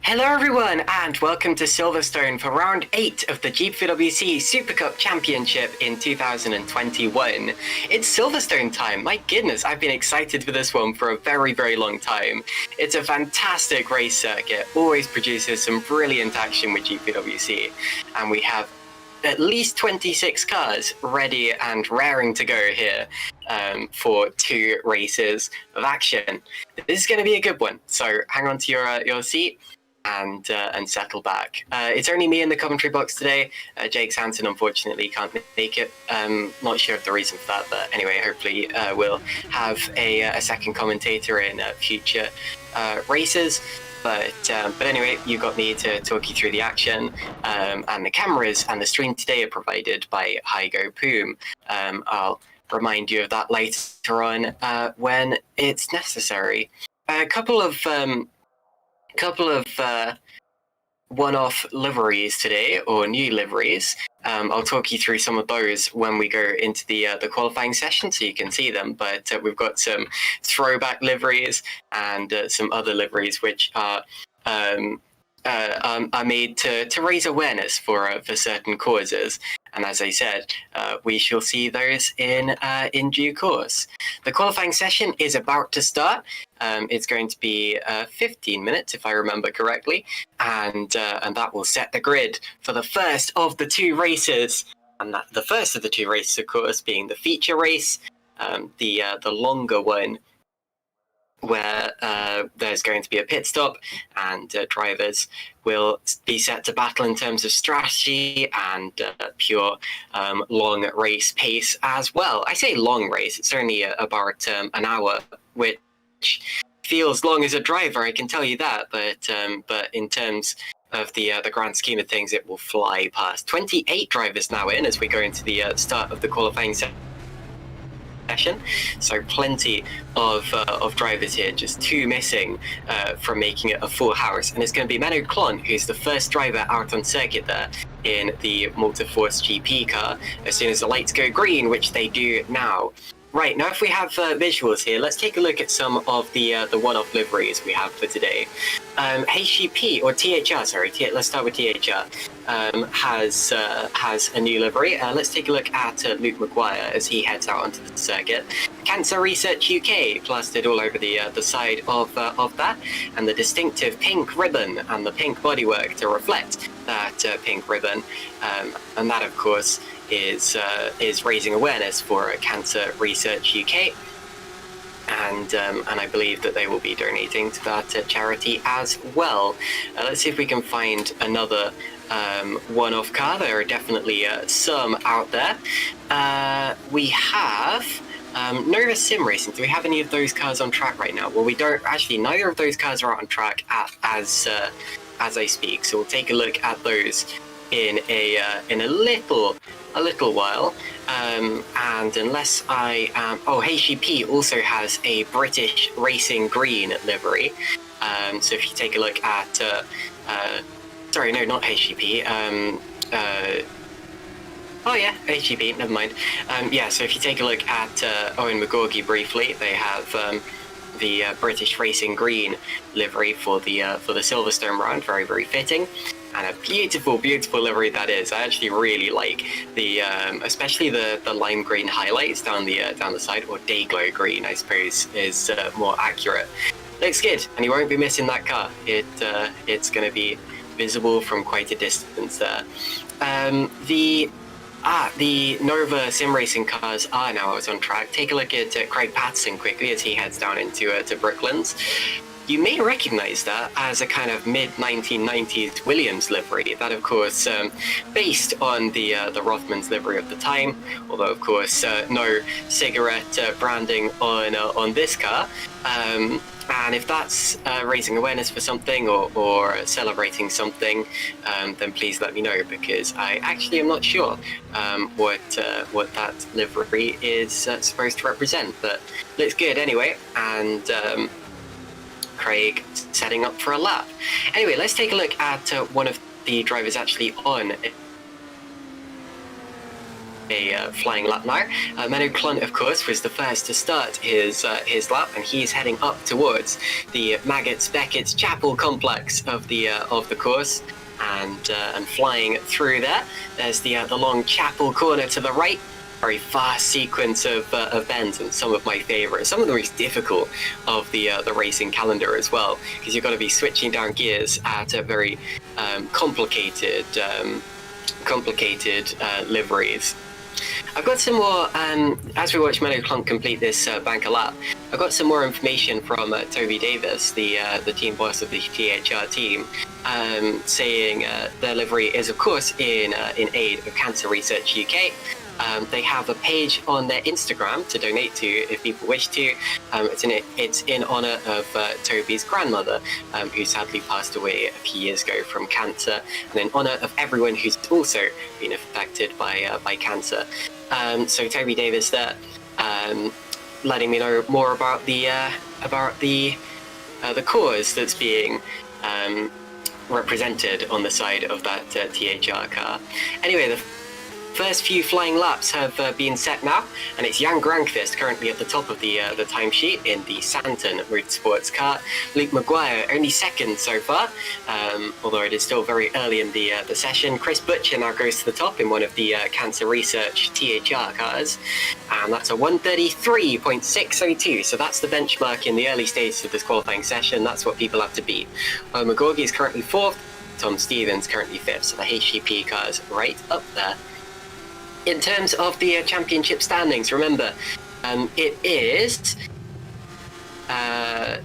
Hello everyone and welcome to Silverstone for round 8 of the GPVWC Supercup Championship in 2021. It's Silverstone time. My goodness, I've been excited for this one for a very long time. It's a fantastic race circuit, always produces some brilliant action with GPVWC, and we have at least 26 cars ready and raring to go here for 2 races of action. This is going to be a good one, so hang on to your seat and settle back. It's only me in the commentary box today. Jake Sanson unfortunately can't make it. Not sure of the reason for that, but anyway, hopefully we'll have a second commentator in future races. But anyway, you got me to talk you through the action, and the cameras and the stream today are provided by Heigo Poom. I'll remind you of that later on when it's necessary. A couple of one-off liveries today, or new liveries. I'll talk you through some of those when we go into the qualifying session, so you can see them. But we've got some throwback liveries and some other liveries which are made to raise awareness for certain causes. And as I said, we shall see those in due course. The qualifying session is about to start. It's going to be 15 minutes, if I remember correctly, and that will set the grid for the first of the 2 races. And the first of the 2 races, of course, being the feature race, the longer one, where there's going to be a pit stop, and drivers will be set to battle in terms of strategy and pure long race pace as well. I say long race, it's only about an hour, which feels long as a driver, I can tell you that, but in terms of the grand scheme of things, it will fly past. 28 drivers now in as we go into the start of the qualifying session. So plenty of drivers here, just 2 missing from making it a full house. And it's going to be Menno Klon, who's the first driver out on circuit there in the Multiforce GP car, as soon as the lights go green, which they do now. Right, now if we have visuals here, let's take a look at some of the one-off liveries we have for today. HGP, or THR, sorry, let's start with THR, has a new livery. Let's take a look at Luke Maguire as he heads out onto the circuit. Cancer Research UK plastered all over the side of that, and the distinctive pink ribbon and the pink bodywork to reflect that pink ribbon, and that, of course, is raising awareness for Cancer Research UK, and I believe that they will be donating to that charity as well. Let's see if we can find another one-off car. There are definitely some out there. We have Nova Sim Racing. Do we have any of those cars on track right now? Well, we don't. Actually, neither of those cars are out on track as I speak. So we'll take a look at those in a little while, and unless I am... Oh, HGP also has a British Racing Green livery, so if you take a look at sorry, no, not HGP, oh yeah, HGP, never mind. Yeah, so if you take a look at Owen McGorgy briefly, they have the British Racing Green livery for the Silverstone round, very, very fitting. And a beautiful, beautiful livery that is. I actually really like the, especially the lime green highlights down the side, or day glow green, I suppose, is more accurate. Looks good, and you won't be missing that car. It's going to be visible from quite a distance there. The Nova Sim Racing cars are now out on track. Take a look at Craig Patterson quickly as he heads down into Brooklands. You may recognize that as a kind of mid-1990s Williams livery. That, of course, based on the Rothmans livery of the time, although, of course, no cigarette branding on this car. And if that's raising awareness for something or celebrating something, then please let me know, because I actually am not sure what that livery is supposed to represent. But looks good anyway, and Craig setting up for a lap. Anyway, let's take a look at one of the drivers actually on a flying lap now. Menno Klon, of course, was the first to start his lap, and he's heading up towards the Maggots Beckett's Chapel complex of the course, and flying through there. There's the long Chapel corner to the right. Very fast sequence of bends, and some of my favourites, some of the most difficult of the racing calendar as well, because you've got to be switching down gears at a very complicated liveries. I've got some more, as we watch Menno Klon complete this banker lap, I've got some more information from Toby Davis, the team boss of the THR team, saying their livery is, of course, in aid of Cancer Research UK. They have a page on their Instagram to donate to if people wish to. It's in honour of Toby's grandmother, who sadly passed away a few years ago from cancer, and in honour of everyone who's also been affected by cancer. So Toby Davis there, letting me know more about the cause that's being represented on the side of that THR car. Anyway, the first few flying laps have been set now, and it's Jan Granqvist currently at the top of the timesheet in the Sanson Motorsports car. Luke Maguire only second so far, although it is still very early in the session. Chris Butcher now goes to the top in one of the Cancer Research THR cars, and that's a 133.602, so that's the benchmark in the early stages of this qualifying session. That's what people have to beat. McGorgy is currently 4th, Tom Stevens currently 5th, so the HGP car is right up there. In terms of the championship standings, remember, it is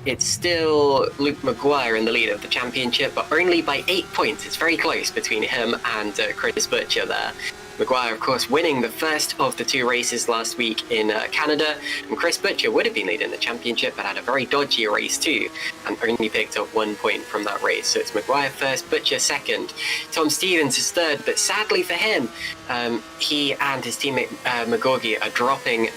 it's still Luke Maguire in the lead of the championship, but only by 8 points. It's very close between him and Chris Butcher there. Maguire, of course, winning the first of the 2 races last week in Canada, and Chris Butcher would have been leading the championship, but had a very dodgy race too, and only picked up 1 point from that race. So it's Maguire first, Butcher second. Tom Stevens is third, but sadly for him, he and his teammate Magogi are dropping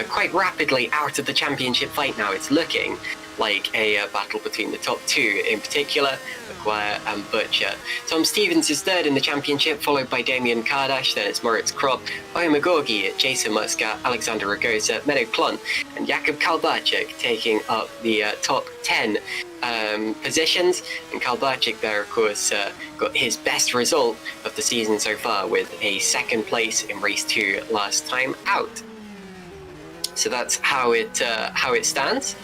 quite rapidly out of the championship fight now. It's looking like a battle between the top 2, in particular, Maguire and Butcher. Tom Stevens is third in the championship, followed by Damien Kardash, then it's Moritz Kropp, Oyo Magogi, Jason Muscat, Alexander Ragosa, Meadow Klon, and Jakub Kalbachik taking up the top 10 positions. And Kalbachik there, of course, got his best result of the season so far with a 2nd place in race 2 last time out. So that's how it stands.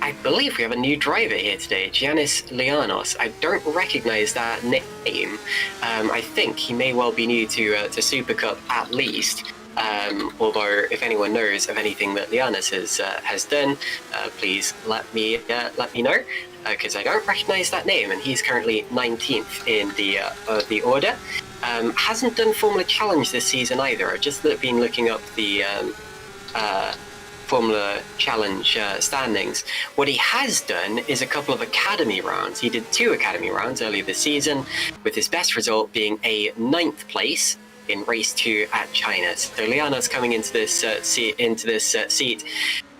I believe we have a new driver here today, Giannis Lianos. I don't recognize that name. I think he may well be new to Supercup at least. Although if anyone knows of anything that Lianos has done, please let me know, because I don't recognize that name, and he's currently 19th in the order. Hasn't done Formula Challenge this season either. I've just been looking up the Formula Challenge standings. What he has done is a couple of academy rounds. He did 2 academy rounds earlier this season, with his best result being a 9th place in race 2 at China. So Liana's coming into this seat,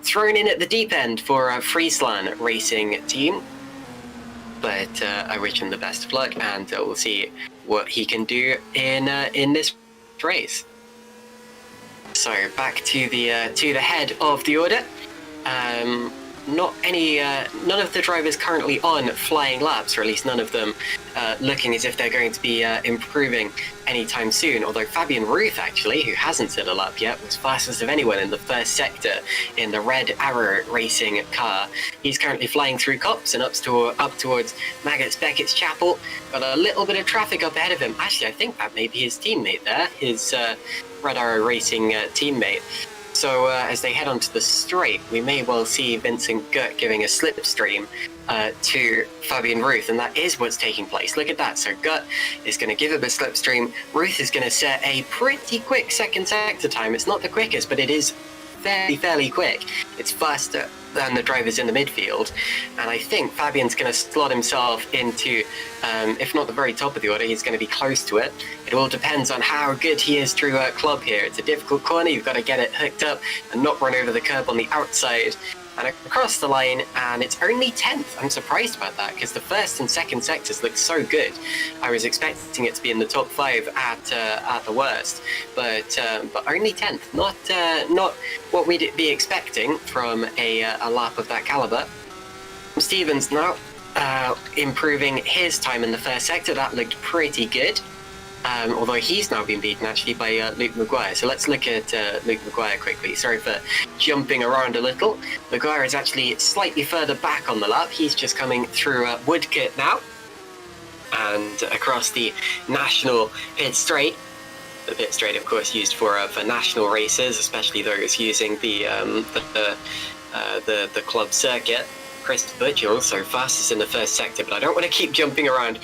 thrown in at the deep end for a Friesland racing team. But I wish him the best of luck, and we'll see what he can do in this race. So back to the head of the order. None of the drivers currently on flying laps, or at least none of them looking as if they're going to be improving anytime soon. Although Fabian Ruth, actually, who hasn't set a lap yet, was fastest of anyone in the first sector in the Red Arrow racing car. He's currently flying through Cops and up towards Maggots Beckett's Chapel. Got a little bit of traffic up ahead of him. Actually, I think that may be his teammate there, his Red Arrow racing teammate. So as they head onto the straight, we may well see Vincent Gutt giving a slipstream to Fabian Ruth, and that is what's taking place. Look at that. So Gutt is going to give him a slipstream. Ruth is going to set a pretty quick 2nd sector time. It's not the quickest, but it is fairly quick. It's faster than the drivers in the midfield, and I think Fabian's going to slot himself into, if not the very top of the order, he's going to be close to it. It all depends on how good he is through Club here. It's a difficult corner. You've got to get it hooked up and not run over the curb on the outside and across the line, and it's only 10th. I'm surprised about that, because the 1st and 2nd sectors look so good. I was expecting it to be in the top 5 at the worst, but only 10th. Not what we'd be expecting from a lap of that caliber. Stevens now improving his time in the 1st sector. That looked pretty good. Although he's now been beaten actually by Luke Maguire. So let's look at Luke Maguire quickly. Sorry for jumping around a little. Maguire is actually slightly further back on the lap. He's just coming through Woodcote now, and across the national pit straight. The pit straight, of course, used for national races, especially those using the club circuit. Chris Butcher also fastest in the 1st sector, but I don't want to keep jumping around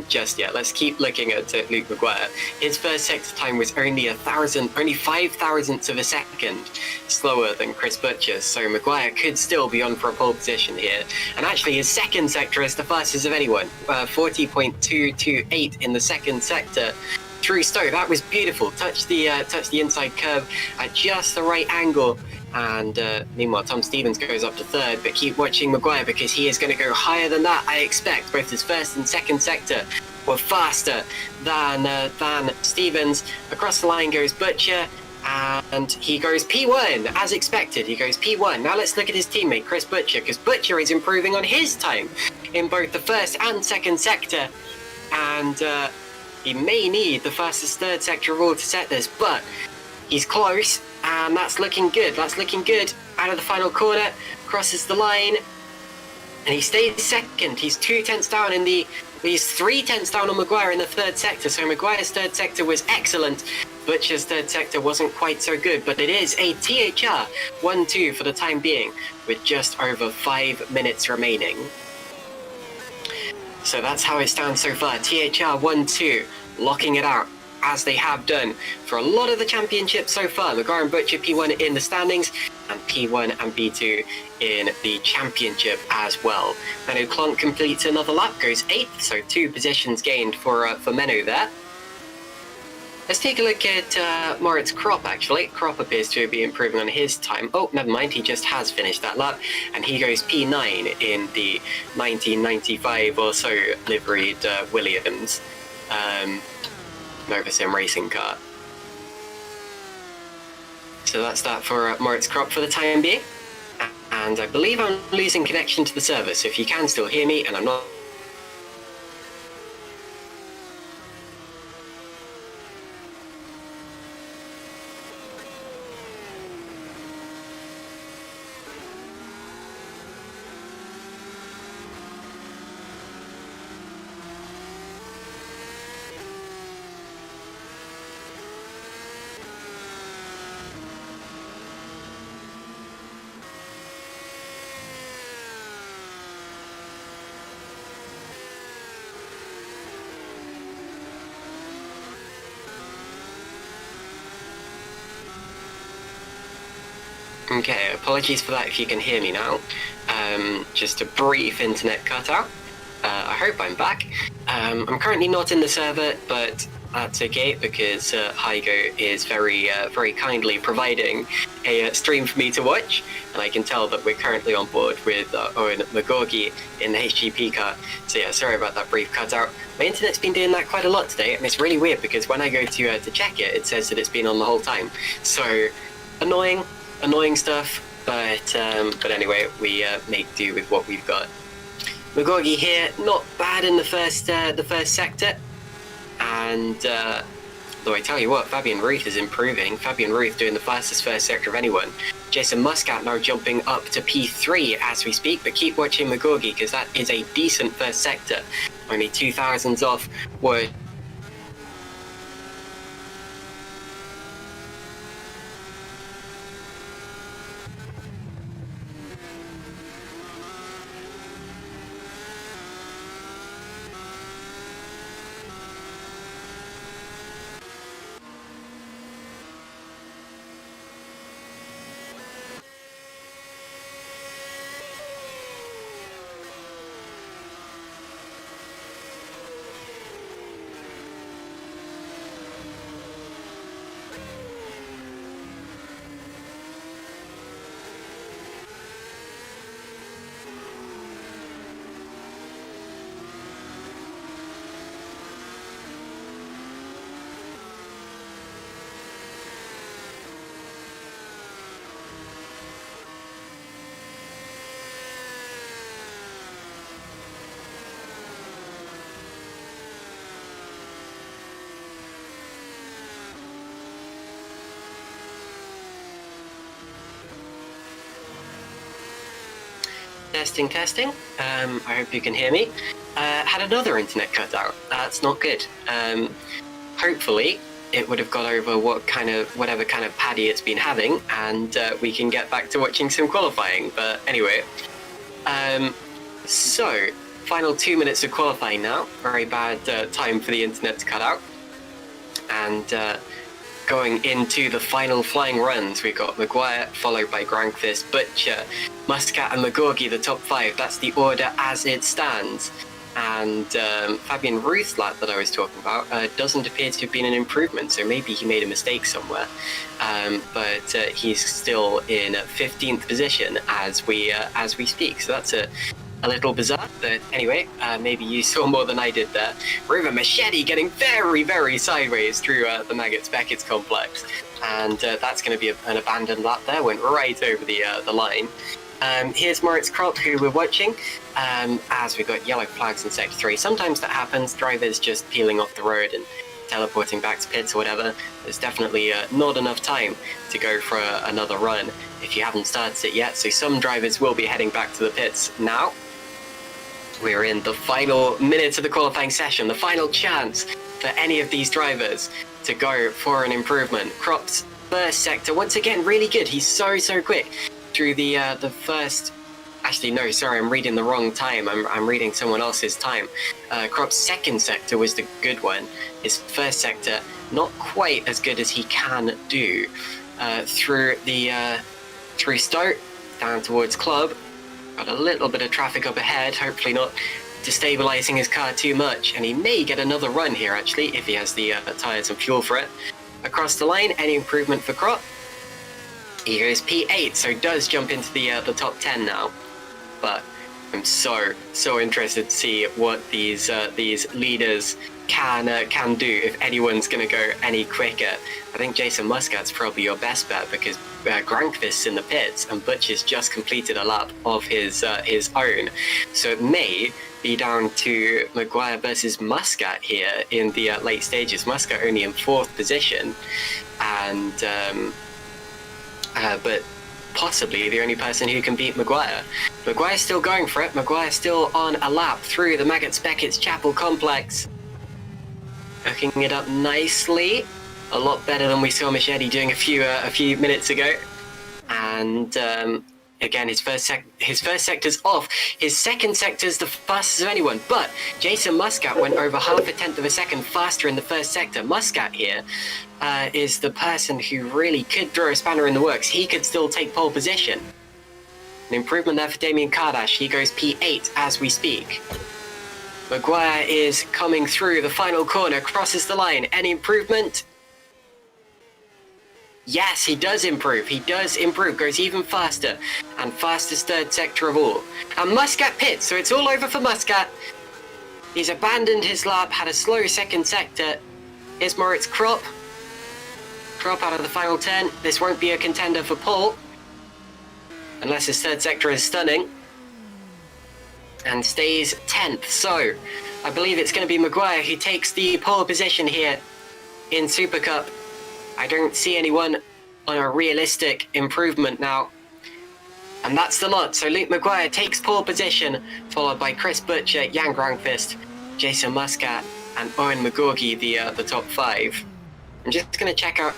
just yet. Let's keep looking at Luke Maguire. His 1st sector time was only 5 thousandths of a second slower than Chris Butcher's, so Maguire could still be on for a pole position here. And actually his 2nd sector is the fastest of anyone, 40.228 in the 2nd sector. Through Stowe, that was beautiful. Touched the inside curve at just the right angle. And meanwhile, Tom Stevens goes up to 3rd, but keep watching Maguire, because he is going to go higher than that, I expect. Both his 1st and 2nd sector were faster than Stevens. Across the line goes Butcher, and he goes P1, as expected. He goes P1. Now let's look at his teammate, Chris Butcher, because Butcher is improving on his time in both the 1st and 2nd sector. And he may need the fastest 3rd sector of all to set this, but he's close, and that's looking good. That's looking good. Out of the final corner, crosses the line, and he stays 2nd. He's 2 tenths down he's 3 tenths down on Maguire in the 3rd sector. So Maguire's 3rd sector was excellent. Butcher's third sector wasn't quite so good, but it is a THR 1-2 for the time being, with just over 5 minutes remaining. So that's how it stands so far. THR 1-2, locking it out, as they have done for a lot of the championship so far. McGar and Butcher P1 in the standings, and P1 and B2 in the championship as well. Menno Klonk completes another lap, goes 8th, so 2 positions gained for Menno there. Let's take a look at Moritz Kropp, actually. Kropp appears to be improving on his time. Oh, never mind, he just has finished that lap, and he goes P9 in the 1995 or so liveried Williams Nova Sim racing car. So that's that for Moritz Kropp for the time being. And I believe I'm losing connection to the server, so if you can still hear me and I'm not... Okay, apologies for that if you can hear me now. Just a brief internet cutout. I hope I'm back. I'm currently not in the server, but that's okay because Heigo is very kindly providing a stream for me to watch, and I can tell that we're currently on board with Owen Magorgi in the HGP car. So yeah, sorry about that brief cutout. My internet's been doing that quite a lot today, and it's really weird because when I go to check it, it says that it's been on the whole time. So annoying stuff, but anyway, we make do with what we've got. Magorgi here, not bad in the first sector, and though I tell you what, Fabian Ruth is improving. Fabian Ruth doing the fastest first sector of anyone. Jason Muscat now jumping up to P3 as we speak, but keep watching Magorgi because that is a decent first sector. Only 2,000s off what. Testing. I hope you can hear me. Had another internet cutout. That's not good. Hopefully it would have got over whatever kind of paddy it's been having, and we can get back to watching some qualifying. But anyway, so final 2 minutes of qualifying now. Very bad time for the internet to cut out. And going into the final flying runs, we've got Maguire, followed by Grankvist, Butcher, Muscat and Magorgi, the top 5. That's the order as it stands. And Fabian Ruth's lap that I was talking about doesn't appear to have been an improvement, so maybe he made a mistake somewhere. But he's still in 15th position as we speak, so that's a little bizarre, but anyway, maybe you saw more than I did there. River Machete getting very sideways through the Maggots-Beckett's complex, and that's going to be an abandoned lap there, went right over the line. Here's Moritz Kropp, who we're watching, as we've got yellow flags in Sector 3. Sometimes that happens, drivers just peeling off the road and teleporting back to pits or whatever. There's definitely not enough time to go for another run if you haven't started it yet, so some drivers will be heading back to the pits now. We're in the final minutes of the qualifying session, the final chance for any of these drivers to go for an improvement. Crop's first sector, once again, really good. He's so quick through the first... Actually, no, sorry, I'm reading the wrong time. I'm reading someone else's time. Crop's second sector was the good one. His first sector, not quite as good as he can do. Through Stoke, down towards Club. Got a little bit of traffic up ahead, hopefully not destabilizing his car too much, and he may get another run here actually if he has the tyres and fuel for it. Across the line, any improvement for Crop? He goes P8, so does jump into the top 10 now. But I'm so interested to see what these leaders can do if anyone's going to go any quicker. I think Jason Muscat's probably your best bet because Grankvist's in the pits and Butch has just completed a lap of his own. So it may be down to Maguire versus Muscat here in the late stages. Muscat only in 4th position, and but possibly the only person who can beat Maguire. Maguire's still going for it. Maguire's still on a lap through the Maggots Beckett's Chapel complex. Hooking it up nicely. A lot better than we saw Machete doing a few minutes ago. And again, his first sector's off. His second sector's the fastest of anyone, but Jason Muscat went over half a tenth of a second faster in the first sector. Muscat here is the person who really could throw a spanner in the works. He could still take pole position. An improvement there for Damien Kardash. He goes P8 as we speak. Maguire is coming through the final corner, crosses the line. Any improvement? Yes, he does improve. He does improve. Goes even faster. And fastest third sector of all. And Muscat pits, so it's all over for Muscat. He's abandoned his lap, had a slow second sector. Here's Moritz Krop. Krop out of the final 10. This won't be a contender for pole. Unless his third sector is stunning. And stays 10th. So, I believe it's going to be Maguire who takes the pole position here in Super Cup. I don't see anyone on a realistic improvement now. And that's the lot. So Luke Maguire takes pole position, followed by Chris Butcher, Jan Grankvist, Jason Muscat, and Owen McGorgy, the top 5. I'm just going to check out...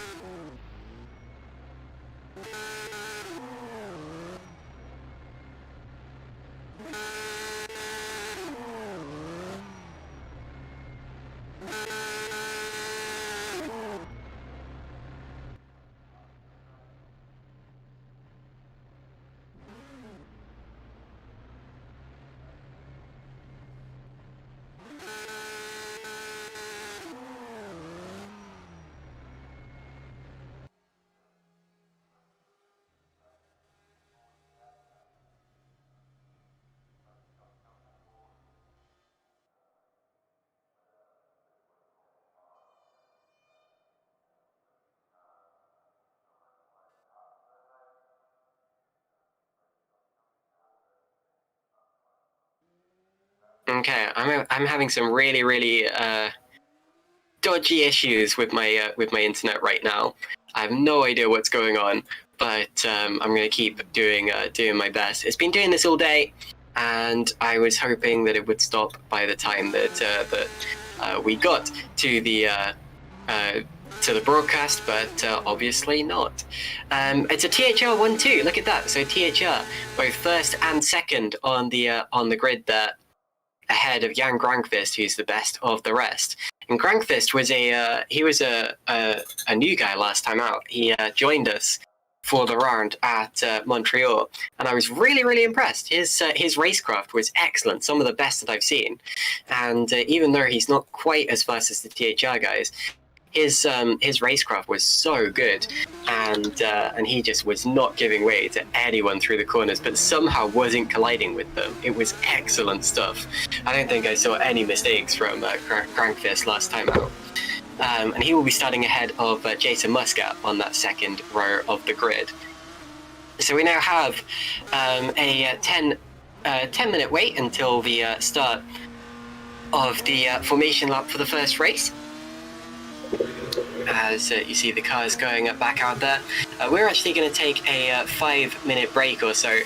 Okay, I'm having some really dodgy issues with my internet right now. I have no idea what's going on, but I'm going to keep doing my best. It's been doing this all day, and I was hoping that it would stop by the time that we got to the broadcast, but obviously not. It's a THR 1-2. Look at that. So THR both first and second on the grid there, ahead of Jan Grankvist, who's the best of the rest. And Grankvist was a new guy last time out. He joined us for the round at Montreal, and I was really impressed. His racecraft was excellent, some of the best that I've seen. And even though he's not quite as fast as the THR guys, his racecraft was so good, and he just was not giving way to anyone through the corners, but somehow wasn't colliding with them. It was excellent stuff. I don't think I saw any mistakes from Crankfist last time out. And he will be starting ahead of Jason Muscat on that second row of the grid. So we now have a 10-minute wait until the start of the formation lap for the first race. As you see the cars going back out there. We're actually going to take a 5-minute break or so,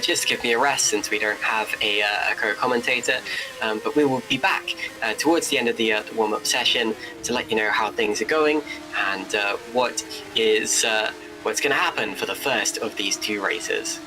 just to give me a rest since we don't have a co-commentator. But we will be back towards the end of the warm-up session to let you know how things are going and what's going to happen for the first of these 2 races.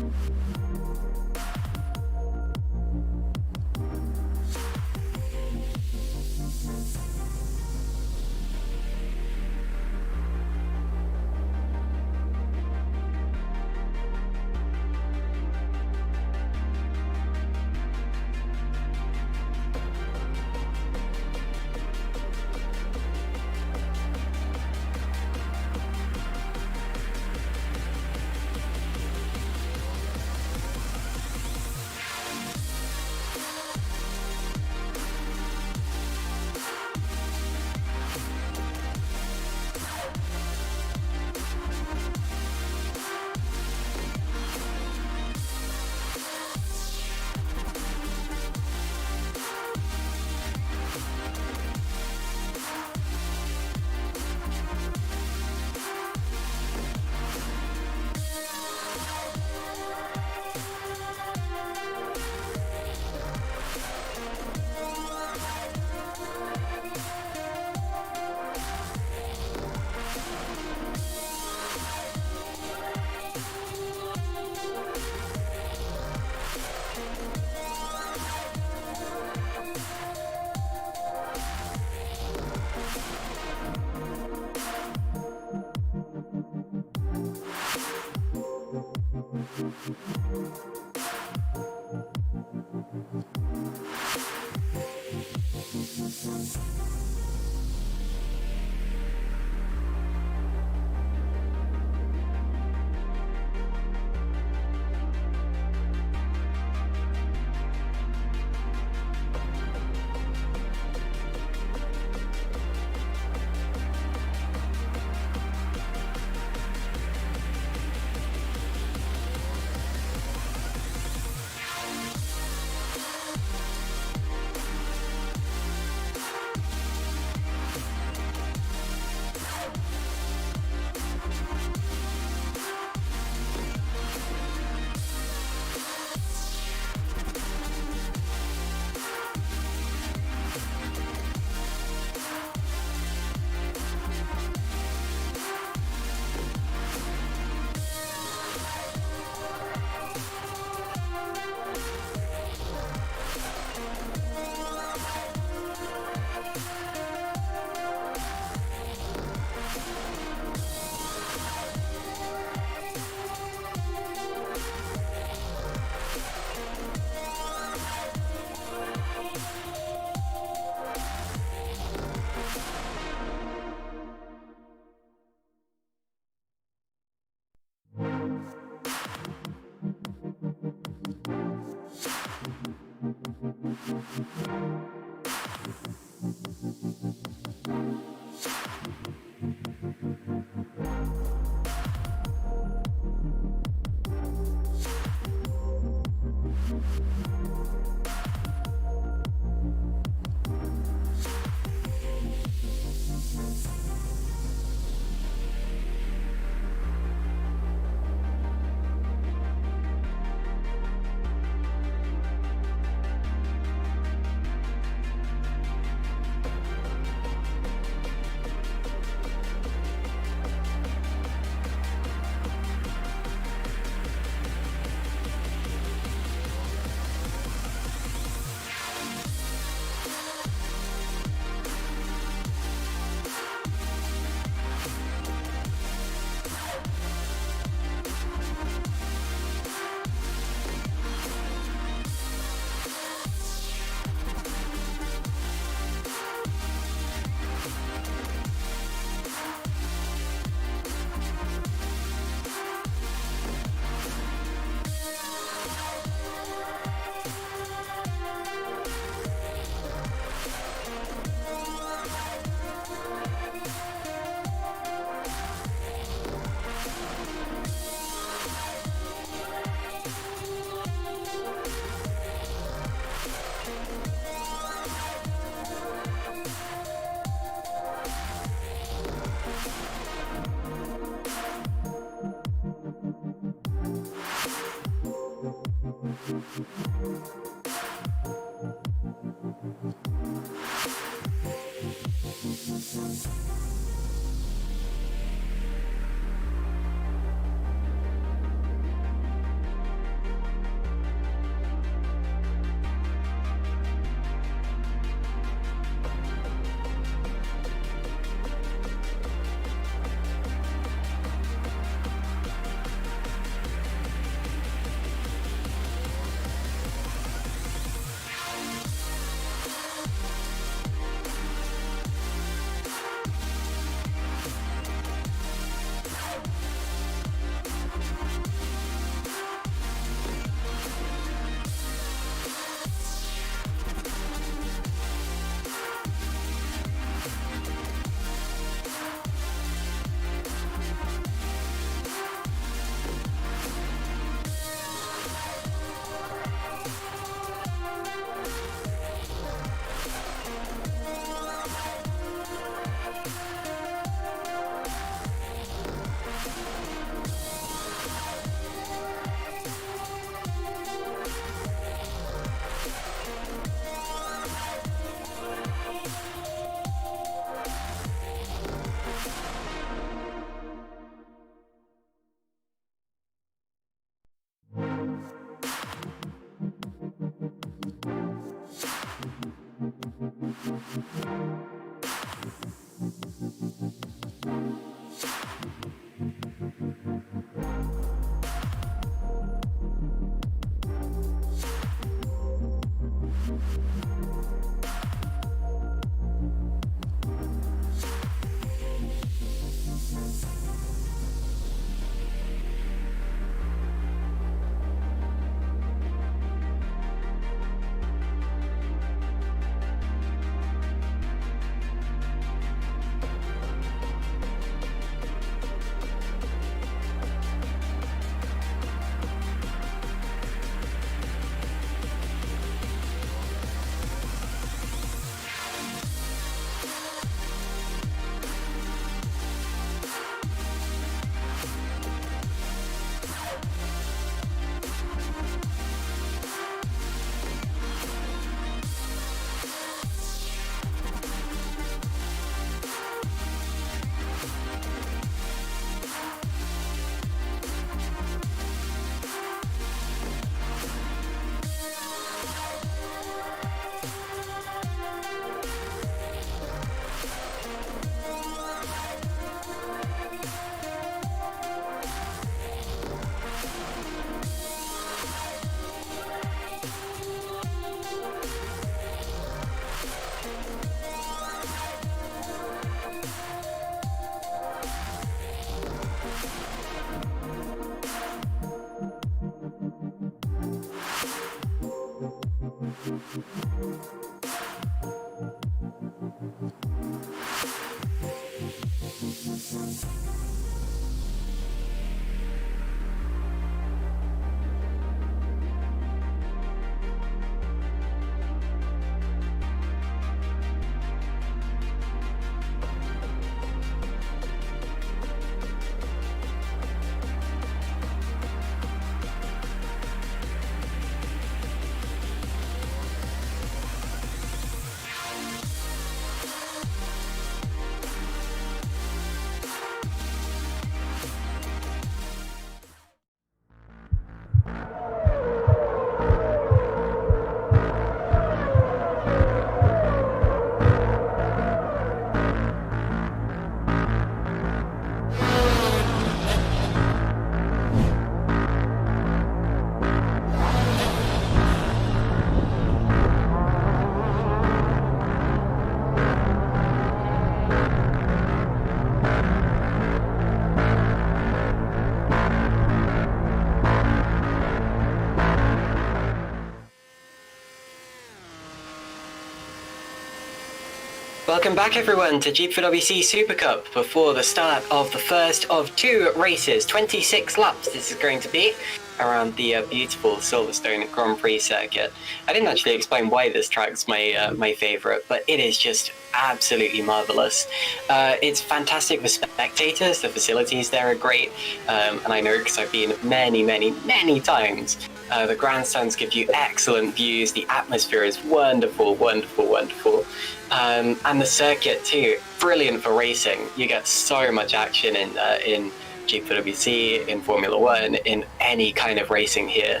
Welcome back everyone to GPVWC Supercup before the start of the first of two races. 26 laps this is going to be around the beautiful Silverstone Grand Prix circuit. I didn't actually explain why this track's my favourite, but it is just absolutely marvellous. It's fantastic for spectators, the facilities there are great, and I know because I've been many times. The grandstands give you excellent views. The atmosphere is wonderful, wonderful, wonderful. And the circuit too, brilliant for racing. You get so much action in GPVWC, in Formula One, in any kind of racing here.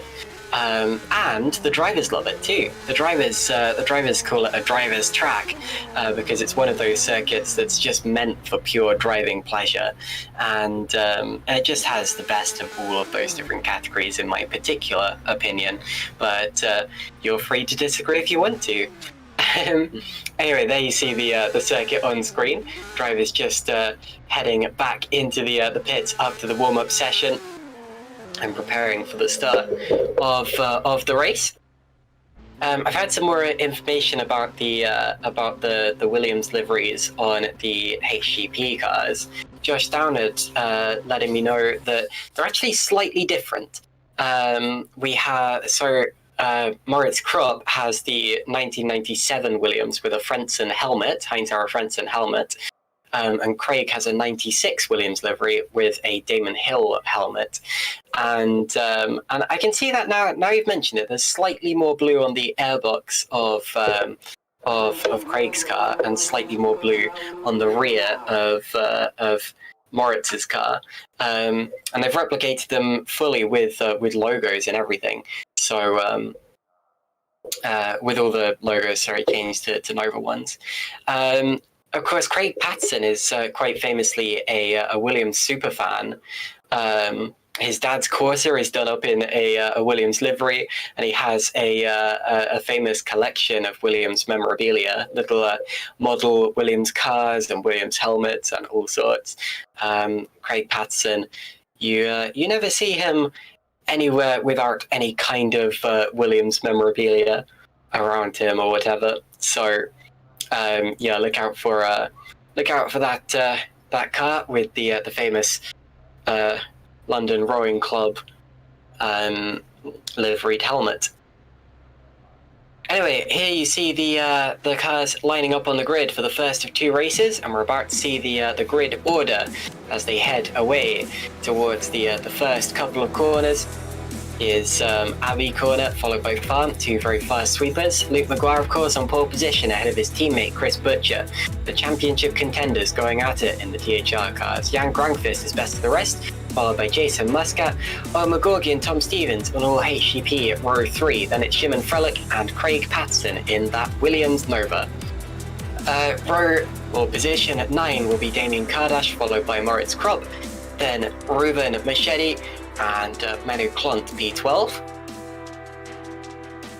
And the drivers love it too. The drivers call it a driver's track because it's one of those circuits that's just meant for pure driving pleasure, and it just has the best of all of those different categories, in my particular opinion. But you're free to disagree if you want to. Anyway, there you see the circuit on screen. Drivers just heading back into the pits after the warm-up session and preparing for the start of the race. I've had some more information about the Williams liveries on the HGP cars. Josh Downard letting me know that they're actually slightly different. Moritz Kropp has the 1997 Williams with a Frentzen helmet, Heinz-Harrer Frentzen helmet. And Craig has a 96 Williams livery with a Damon Hill helmet, and I can see that now you've mentioned it. There's slightly more blue on the airbox of Craig's car, and slightly more blue on the rear of Moritz's car, and they've replicated them fully with logos and everything. So with all the logos, changed to Nova ones. Of course, Craig Patterson is quite famously a Williams superfan. His dad's Corsa is done up in a Williams livery, and he has a famous collection of Williams memorabilia, little model Williams cars and Williams helmets and all sorts. Craig Patterson, you never see him anywhere without any kind of Williams memorabilia around him or whatever. So. Look out for that car with the famous London Rowing Club liveried helmet. Anyway, here you see the cars lining up on the grid for the first of two races, and we're about to see the grid order as they head away towards the first couple of corners. Is Abbey corner, followed by Farm, two very fast sweepers. Luke Maguire, of course, on pole position ahead of his teammate Chris Butcher. The championship contenders going at it in the THR cars. Jan Grangfist is best of the rest, followed by Jason Muscat, O'Magorgy and Tom Stevens on all HGP at row 3. Then it's Shimon Frelick and Craig Patterson in that Williams Nova. Position at 9 will be Damien Kardash, followed by Moritz Kropp. Then Ruben Machete and Manu Klont P12.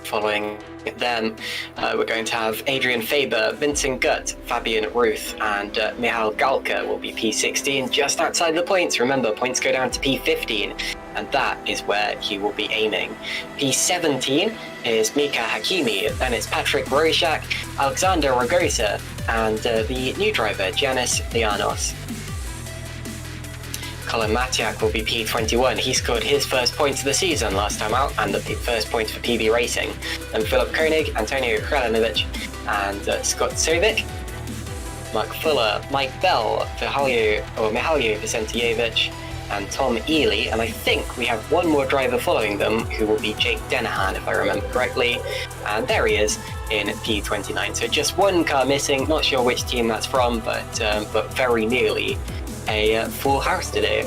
Following them, we're going to have Adrian Faber, Vincent Gutt, Fabian Ruth, and Michal Galka will be P16, just outside the points. Remember, points go down to P15, and that is where he will be aiming. P17 is Mika Hakimi, then it's Patrick Rorschach, Alexander Ragosa, and the new driver, Giannis Lianos. Colin Matiak will be P21. He scored his first points of the season last time out, and the first points for PB Racing. And Philip Koenig, Antonio Kralinovic, and Scott Sovic. Mark Fuller, Mike Bell, Mihaljo Vicentijevic, and Tom Ely. And I think we have one more driver following them, who will be Jake Denahan, if I remember correctly. And there he is in P29. So just one car missing. Not sure which team that's from, but very nearly a full house today.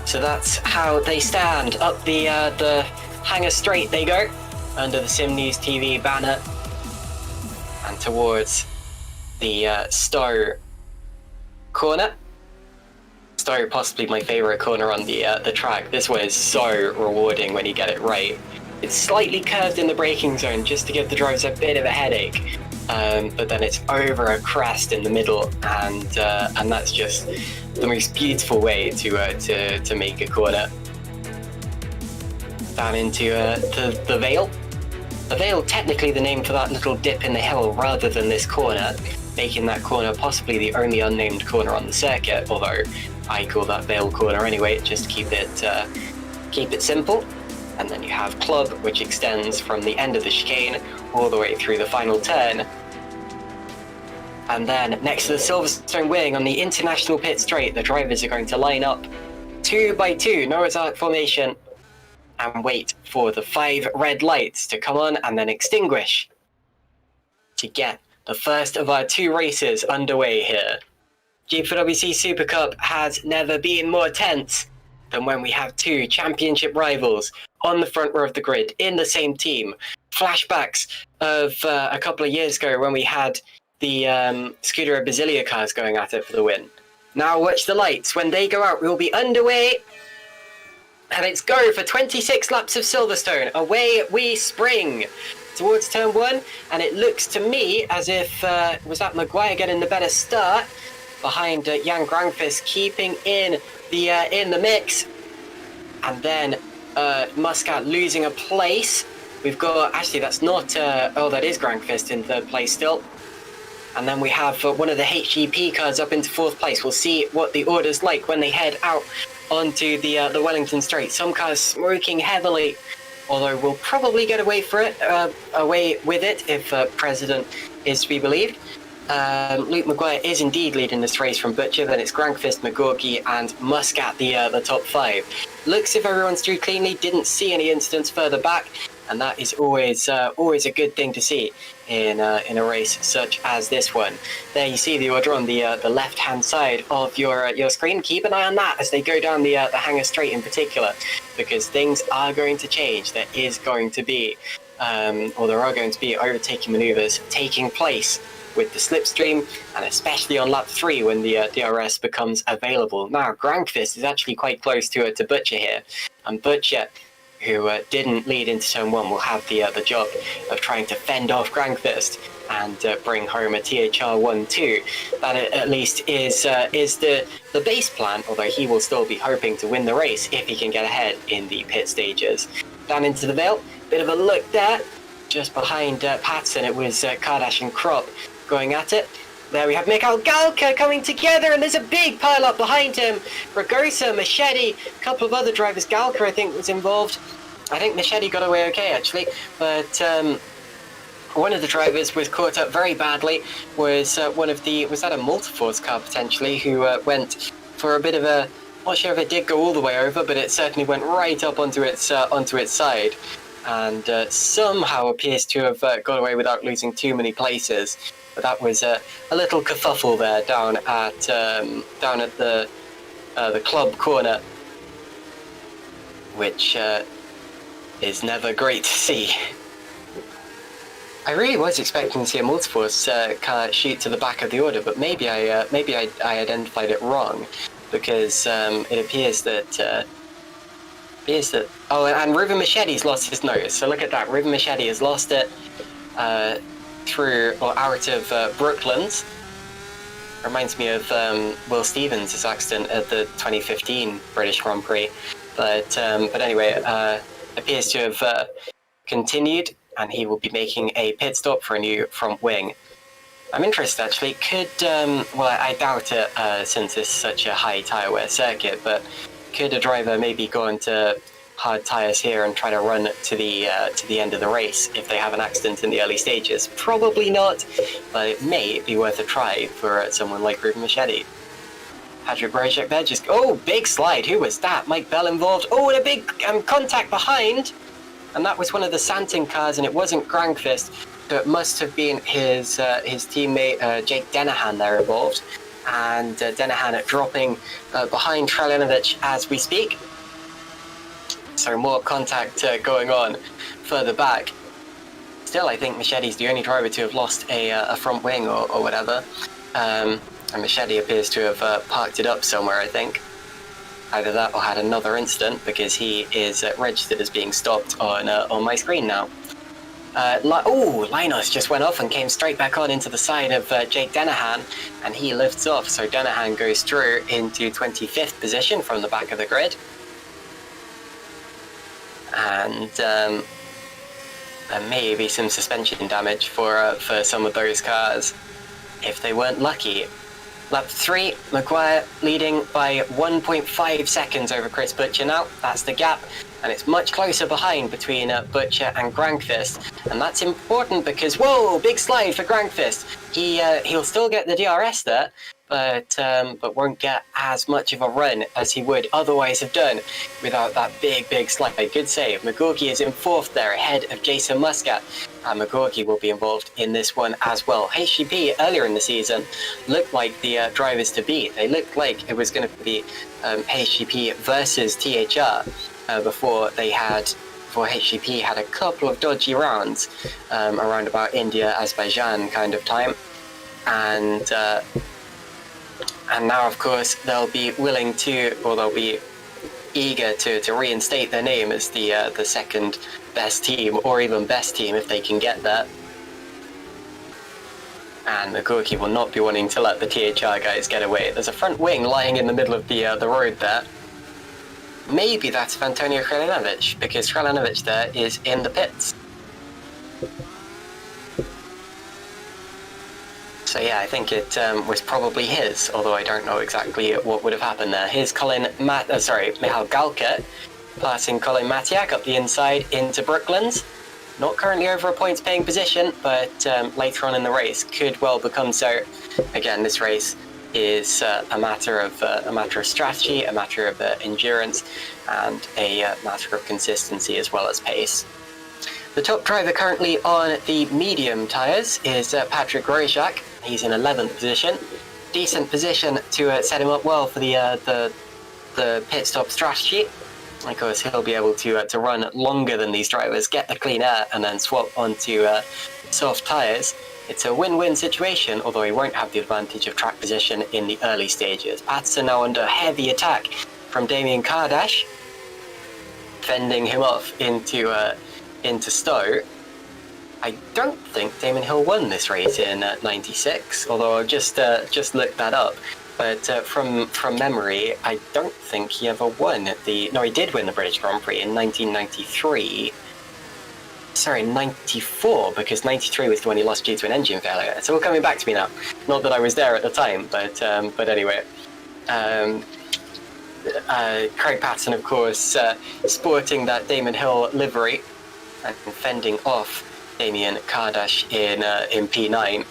So that's how they stand. Up the hangar straight they go, under the Sim News TV banner, and towards the Stowe corner. Stowe, possibly my favourite corner on the track. This one is so rewarding when you get it right. It's slightly curved in the braking zone just to give the drivers a bit of a headache. But then it's over a crest in the middle, and that's just the most beautiful way to make a corner. Down into the Vale. The Vale, technically the name for that little dip in the hill rather than this corner, making that corner possibly the only unnamed corner on the circuit, although I call that Vale corner anyway, just to keep it simple. And then you have Club, which extends from the end of the chicane all the way through the final turn. And then next to the Silverstone wing on the international pit straight, the drivers are going to line up 2 by 2 Noah's Ark formation and wait for the 5 red lights to come on and then extinguish to get the first of our 2 races underway here. GPVWC Super Cup has never been more tense than when we have 2 championship rivals on the front row of the grid in the same team. Flashbacks of a couple of years ago when we had the Scuderia Basilia cars going at it for the win. Now watch the lights. When they go out, we'll be underway. And it's go for 26 laps of Silverstone. Away we spring towards turn 1. And it looks to me as if, was that Maguire getting the better start? Behind Jan Grangfist keeping in the mix. And then Muscat losing a place. We've got, actually that's not, oh that is Grangfist in 3rd place still. And then we have one of the HGP cars up into 4th place. We'll see what the order's like when they head out onto the Wellington Straight. Some cars smoking heavily, although we'll probably get away with it if President is to be believed. Luke Maguire is indeed leading this race from Butcher. Then it's Grangfist, McGorky, and Muscat the top 5. Looks if everyone's through cleanly. Didn't see any incidents further back, and that is always a good thing to see in a race such as this one. There you see the order on the left-hand side of your screen. Keep an eye on that as they go down the Hangar Straight in particular, because things are going to change. There is going to be, there are going to be overtaking manoeuvres taking place with the slipstream, and especially on lap 3 when the DRS becomes available. Now, Grangfist is actually quite close to Butcher here, and Butcher, who didn't lead into turn 1, will have the job of trying to fend off Grangfist and bring home a THR 1-2. That at least is the base plan, although he will still be hoping to win the race if he can get ahead in the pit stages. Down into the Vale, bit of a look there. Just behind Patson, it was Kardash and Krop going at it. There we have Mikhail Galka coming together, and there's a big pile up behind him. Ragosa, Machete, a couple of other drivers. Galka, I think, was involved. I think Machete got away okay, actually, but one of the drivers was caught up very badly. Was that a Multiforce car potentially, who went for a bit of a, not sure if it did go all the way over, but it certainly went right up onto its side, and somehow appears to have got away without losing too many places. But that was a little kerfuffle there down at the club corner, which is never great to see. I really was expecting to see a Multiforce car shoot to the back of the order, but maybe I identified it wrong, because it appears that oh, and Ruben Machete's lost his nose. So look at that, Ruben Machete has lost it through or out of Brooklands. Reminds me of Will Stevens' accident at the 2015 British Grand Prix. But anyway, appears to have continued, and he will be making a pit stop for a new front wing. I'm interested, actually. Could well, I doubt it, since it's such a high tyre wear circuit, but could a driver maybe go into hard tyres here and try to run to the end of the race if they have an accident in the early stages? Probably not, but it may be worth a try for someone like Ruben Machete. Patrick Brojek there, just, oh, big slide. Who was that? Mike Bell involved. Oh, and a big contact behind, and that was one of the Sanson cars, and it wasn't Grangfist, so it must have been his teammate Jake Denahan there involved, and Denahan dropping behind Trelinovic as we speak. So more contact going on further back. Still, I think Machete's the only driver to have lost a front wing or whatever. And Machete appears to have parked it up somewhere, I think. Either that or had another incident, because he is registered as being stopped on my screen now. Linus just went off and came straight back on into the side of Jake Denahan, and he lifts off. So Denahan goes through into 25th position from the back of the grid. And there may be some suspension damage for some of those cars if they weren't lucky. Lap 3, Maguire leading by 1.5 seconds over Chris Butcher now. That's the gap, and it's much closer behind between Butcher and Grangfist. And that's important because, whoa, big slide for Grangfist. He'll still get the DRS there, but won't get as much of a run as he would otherwise have done without that big slide. Good save. McGorky is in 4th there, ahead of Jason Muscat, and McGorky will be involved in this one as well. HGP earlier in the season looked like the drivers to beat. They looked like it was going to be HGP versus THR before HGP had a couple of dodgy rounds around about India, Azerbaijan kind of time, and now of course they'll be willing to, or they'll be eager to reinstate their name as the second best team, or even best team if they can get that. And McGorky will not be wanting to let the THR guys get away. There's a front wing lying in the middle of the road there. Maybe that's Antonio Kralinovic, because Kralinovic there is in the pits. So yeah, I think it was probably his, although I don't know exactly what would have happened there. Here's Michal Galka passing Colin Matiak up the inside into Brooklands. Not currently over a points paying position, but later on in the race could well become so. Again, this race is a matter of strategy, a matter of endurance, and a matter of consistency as well as pace. The top driver currently on the medium tyres is Patrick Rojak. He's in 11th position. Decent position to set him up well for the pit stop strategy. Of course, he'll be able to run longer than these drivers, get the clean air, and then swap onto soft tyres. It's a win-win situation, although he won't have the advantage of track position in the early stages. Patterson now under heavy attack from Damien Kardash, fending him off into Stowe. I don't think Damon Hill won this race in '96, although I've just looked that up. But from memory, I don't think he ever won No, he did win the British Grand Prix in 1993. Sorry, 94, because 93 was the one he lost due to an engine failure. It's all coming back to me now. Not that I was there at the time, but anyway. Craig Patterson, of course, sporting that Damon Hill livery and fending off Damien Kardash in P9.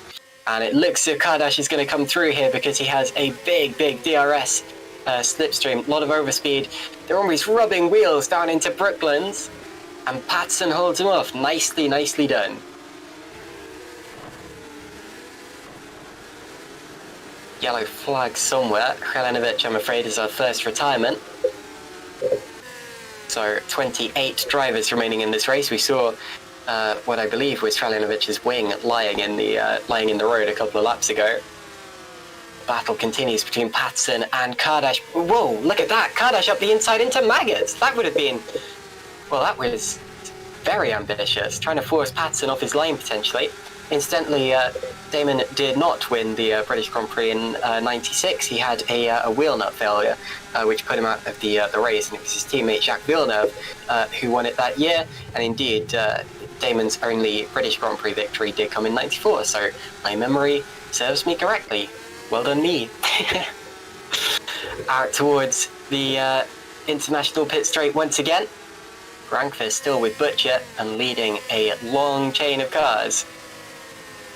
And it looks as if Kardash is going to come through here because he has a big DRS slipstream, a lot of overspeed. They're almost rubbing wheels down into Brooklands, and Patterson holds him off. Nicely done. Yellow flag somewhere. Kralinovic, I'm afraid, is our first retirement. So 28 drivers remaining in this race. We saw what I believe was Kralinovic's wing lying in the road a couple of laps ago. Battle continues between Patterson and Kardash. Whoa, look at that! Kardash up the inside into Maggots! That would have been... Well, that was very ambitious, trying to force Patterson off his line potentially. Incidentally, Damon did not win the British Grand Prix in '96. He had a wheel nut failure, which put him out of the race, and it was his teammate Jacques Villeneuve who won it that year. And indeed, Damon's only British Grand Prix victory did come in '94, so my memory serves me correctly. Well done me. Out towards the international pit straight once again. Grankvist still with Butcher and leading a long chain of cars,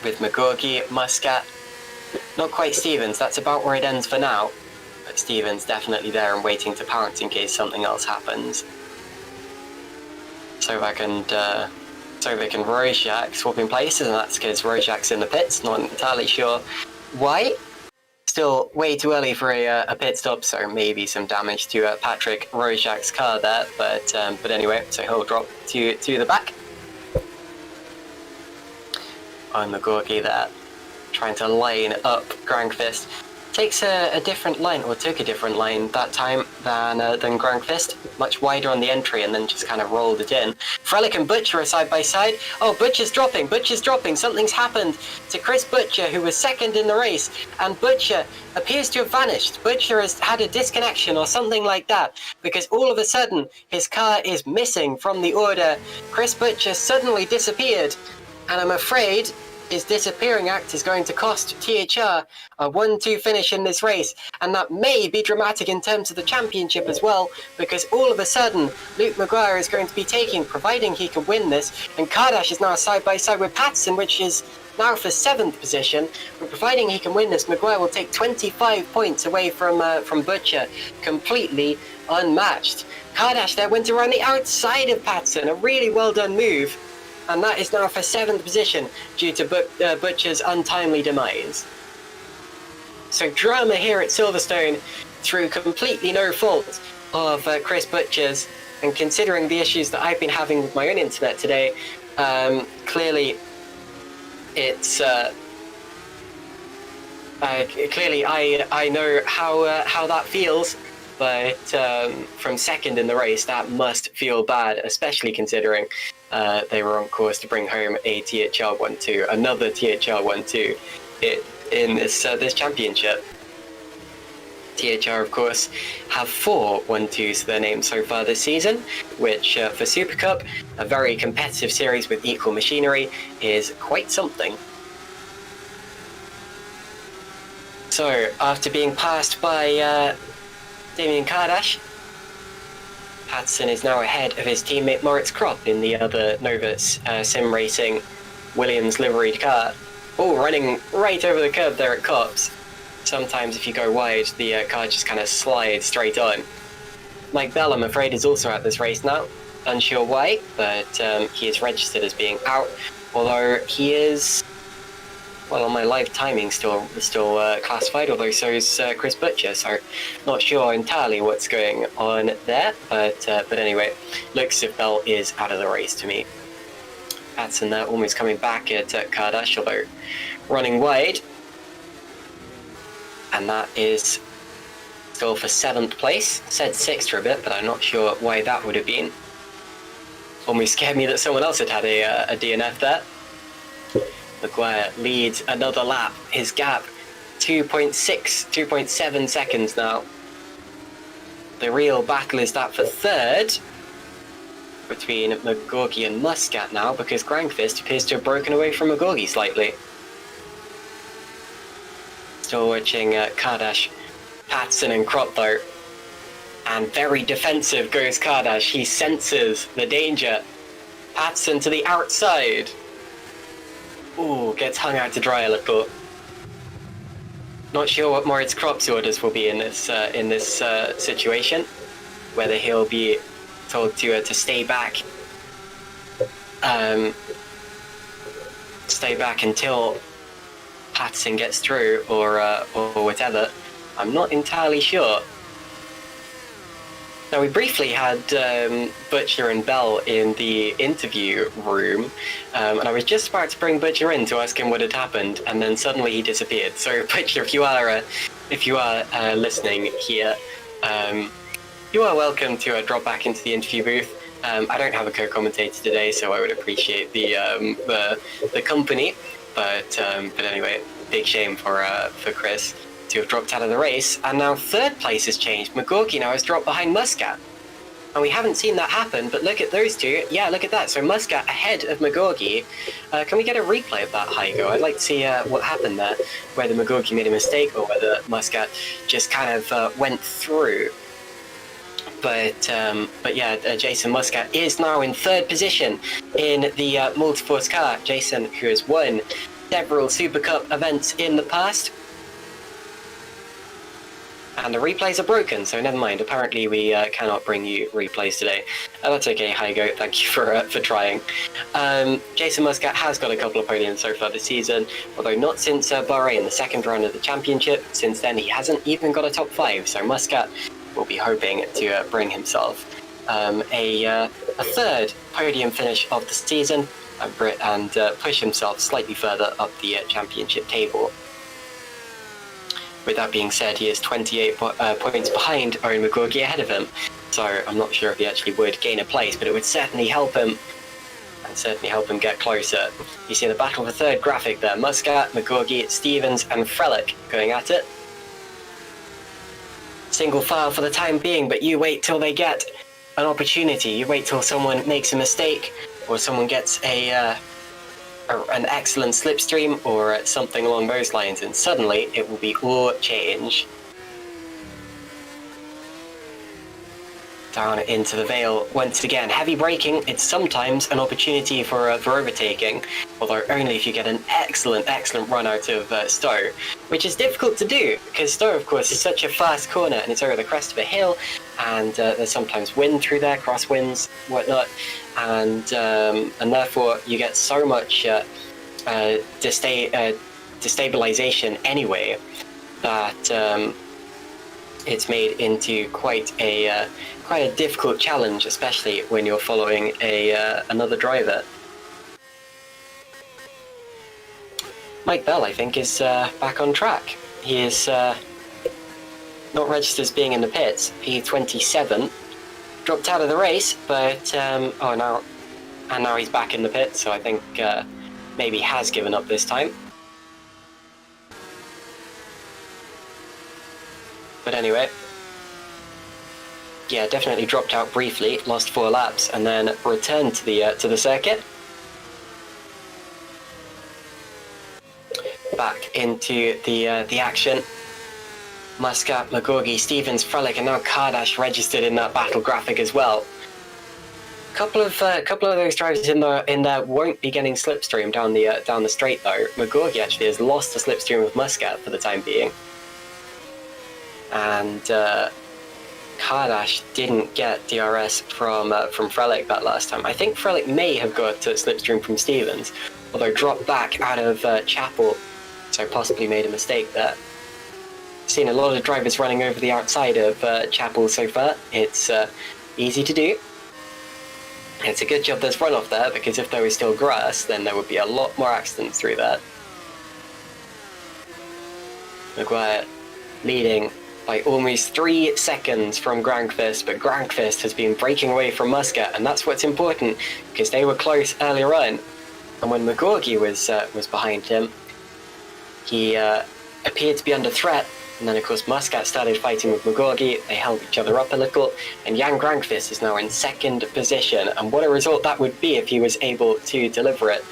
with McGorgy, Muscat, not quite Stevens. That's about where it ends for now, but Stevens definitely there and waiting to pounce in case something else happens. Sovac and Rojak swapping places, and that's because Rojak's in the pits. Not entirely sure why. Still way too early for a pit stop, so maybe some damage to Patrick Rojak's car there, but anyway, so he'll drop to the back. On McGorky there, trying to line up Grankvist. Takes a different line, or took a different line that time than Grankvist. Much wider on the entry, and then just kind of rolled it in. Frelick and Butcher are side by side. Oh, Butcher's dropping, something's happened to Chris Butcher, who was second in the race, and Butcher appears to have vanished. Butcher has had a disconnection or something like that, because all of a sudden his car is missing from the order. Chris Butcher suddenly disappeared, and I'm afraid his disappearing act is going to cost THR a 1-2 finish in this race, and that may be dramatic in terms of the championship as well, because all of a sudden Luke Maguire is going to be taking, providing he can win this, and Kardash is now side by side with Patterson, which is now for 7th position, but providing he can win this, Maguire will take 25 points away from Butcher, completely unmatched. Kardash there went around the outside of Patson, a really well done move, and that is now for 7th position due to Butcher's untimely demise. So drama here at Silverstone through completely no fault of Chris Butcher's, and considering the issues that I've been having with my own internet today, clearly it's clearly I know how that feels, but from second in the race that must feel bad, especially considering they were on course to bring home a THR 1-2, another THR 1-2 in this championship. THR, of course, have 4 1-2s to their name so far this season, which for Supercup, a very competitive series with equal machinery, is quite something. So, after being passed by Damien Kardash, Patson is now ahead of his teammate Moritz Kropp in the other Novus Sim Racing Williams liveried car. Oh, running right over the curb there at Cops. Sometimes if you go wide, the car just kind of slides straight on. Mike Bell, I'm afraid, is also at this race now. Unsure why, but he is registered as being out. Although he is, well, on my live timing still classified, although so is Chris Butcher, so not sure entirely what's going on there. But anyway, looks as if Bell is out of the race to me. Patson there almost coming back at Kardash, although running wide. And that is still for 7th place. Said 6th for a bit, but I'm not sure why that would have been. Almost scared me that someone else had had a DNF there. Maguire leads another lap. His gap, 2.7 seconds now. The real battle is that for 3rd between McGorgy and Muscat now, because Grankvist appears to have broken away from McGorgy slightly. Still watching Kardash, Patson and Kropp though. And very defensive goes Kardash. He senses the danger. Patson to the outside. Ooh, gets hung out to dry a little. Not sure what Moritz Kropp's orders will be in this situation. Whether he'll be told to stay back. Stay back until Patson gets through, or whatever. I'm not entirely sure. Now, we briefly had Butcher and Bell in the interview room, and I was just about to bring Butcher in to ask him what had happened, and then suddenly he disappeared. So, Butcher, if you are listening here, you are welcome to drop back into the interview booth. I don't have a co-commentator today, so I would appreciate the company. But anyway, big shame for Chris to have dropped out of the race. And now 3rd place has changed. McGorgy now has dropped behind Muscat. And we haven't seen that happen, but look at those two. Yeah, look at that. So Muscat ahead of McGorgy. Can we get a replay of that, Heigo? I'd like to see what happened there, whether McGorgy made a mistake or whether Muscat just kind of went through. But yeah, Jason Muscat is now in 3rd position in the Multiforce car. Jason, who has won several Super Cup events in the past. And the replays are broken, so never mind. Apparently we cannot bring you replays today. That's okay, Heigo. Thank you for trying. Jason Muscat has got a couple of podiums so far this season, although not since Bahrain, the 2nd round of the championship. Since then, he hasn't even got a top 5, so Muscat will be hoping to bring himself a 3rd podium finish of the season and push himself slightly further up the championship table. With that being said, he is 28 points behind Owen McGorgy ahead of him, so I'm not sure if he actually would gain a place, but it would certainly help him, and certainly help him get closer. You see the battle for 3rd graphic there. Muscat, McGorgy, Stevens and Frelick going at it. Single file for the time being, but you wait till they get an opportunity. You wait till someone makes a mistake, or someone gets an excellent slipstream, or something along those lines, and suddenly it will be all change. down into the Vale once again. Heavy braking, it's sometimes an opportunity for overtaking, although only if you get an excellent run out of Stowe, which is difficult to do, because Stowe, of course, is such a fast corner, and it's over the crest of a hill, and there's sometimes wind through there, crosswinds, whatnot, and therefore you get so much destabilization anyway, that it's made into quite a difficult challenge, especially when you're following another driver. Mike Bell, I think, is back on track. He is not registered as being in the pits. P27 dropped out of the race, but now he's back in the pits. So I think maybe has given up this time. But anyway, yeah, definitely dropped out briefly, lost 4 laps, and then returned to the circuit. Back into the action. Muscat, McGorgy, Stevens, Frelick, and now Kardash registered in that battle graphic as well. Couple of those drivers in there won't be getting slipstream down the straight though. McGorgy actually has lost the slipstream of Muscat for the time being. And Kardash didn't get DRS from Frelick that last time. I think Frelick may have got slipstream from Stevens, although dropped back out of Chapel, so possibly made a mistake there. Seen a lot of drivers running over the outside of Chapel so far. It's easy to do. It's a good job there's runoff there, because if there was still grass, then there would be a lot more accidents through that. Maguire leading by almost 3 seconds from Grankvist, but Grankvist has been breaking away from Muscat, and that's what's important, because they were close earlier on. And when McGorgy was behind him, he appeared to be under threat, and then of course Muscat started fighting with McGorgy. They held each other up a little, and Jan Grankvist is now in 2nd position, and what a result that would be if he was able to deliver it,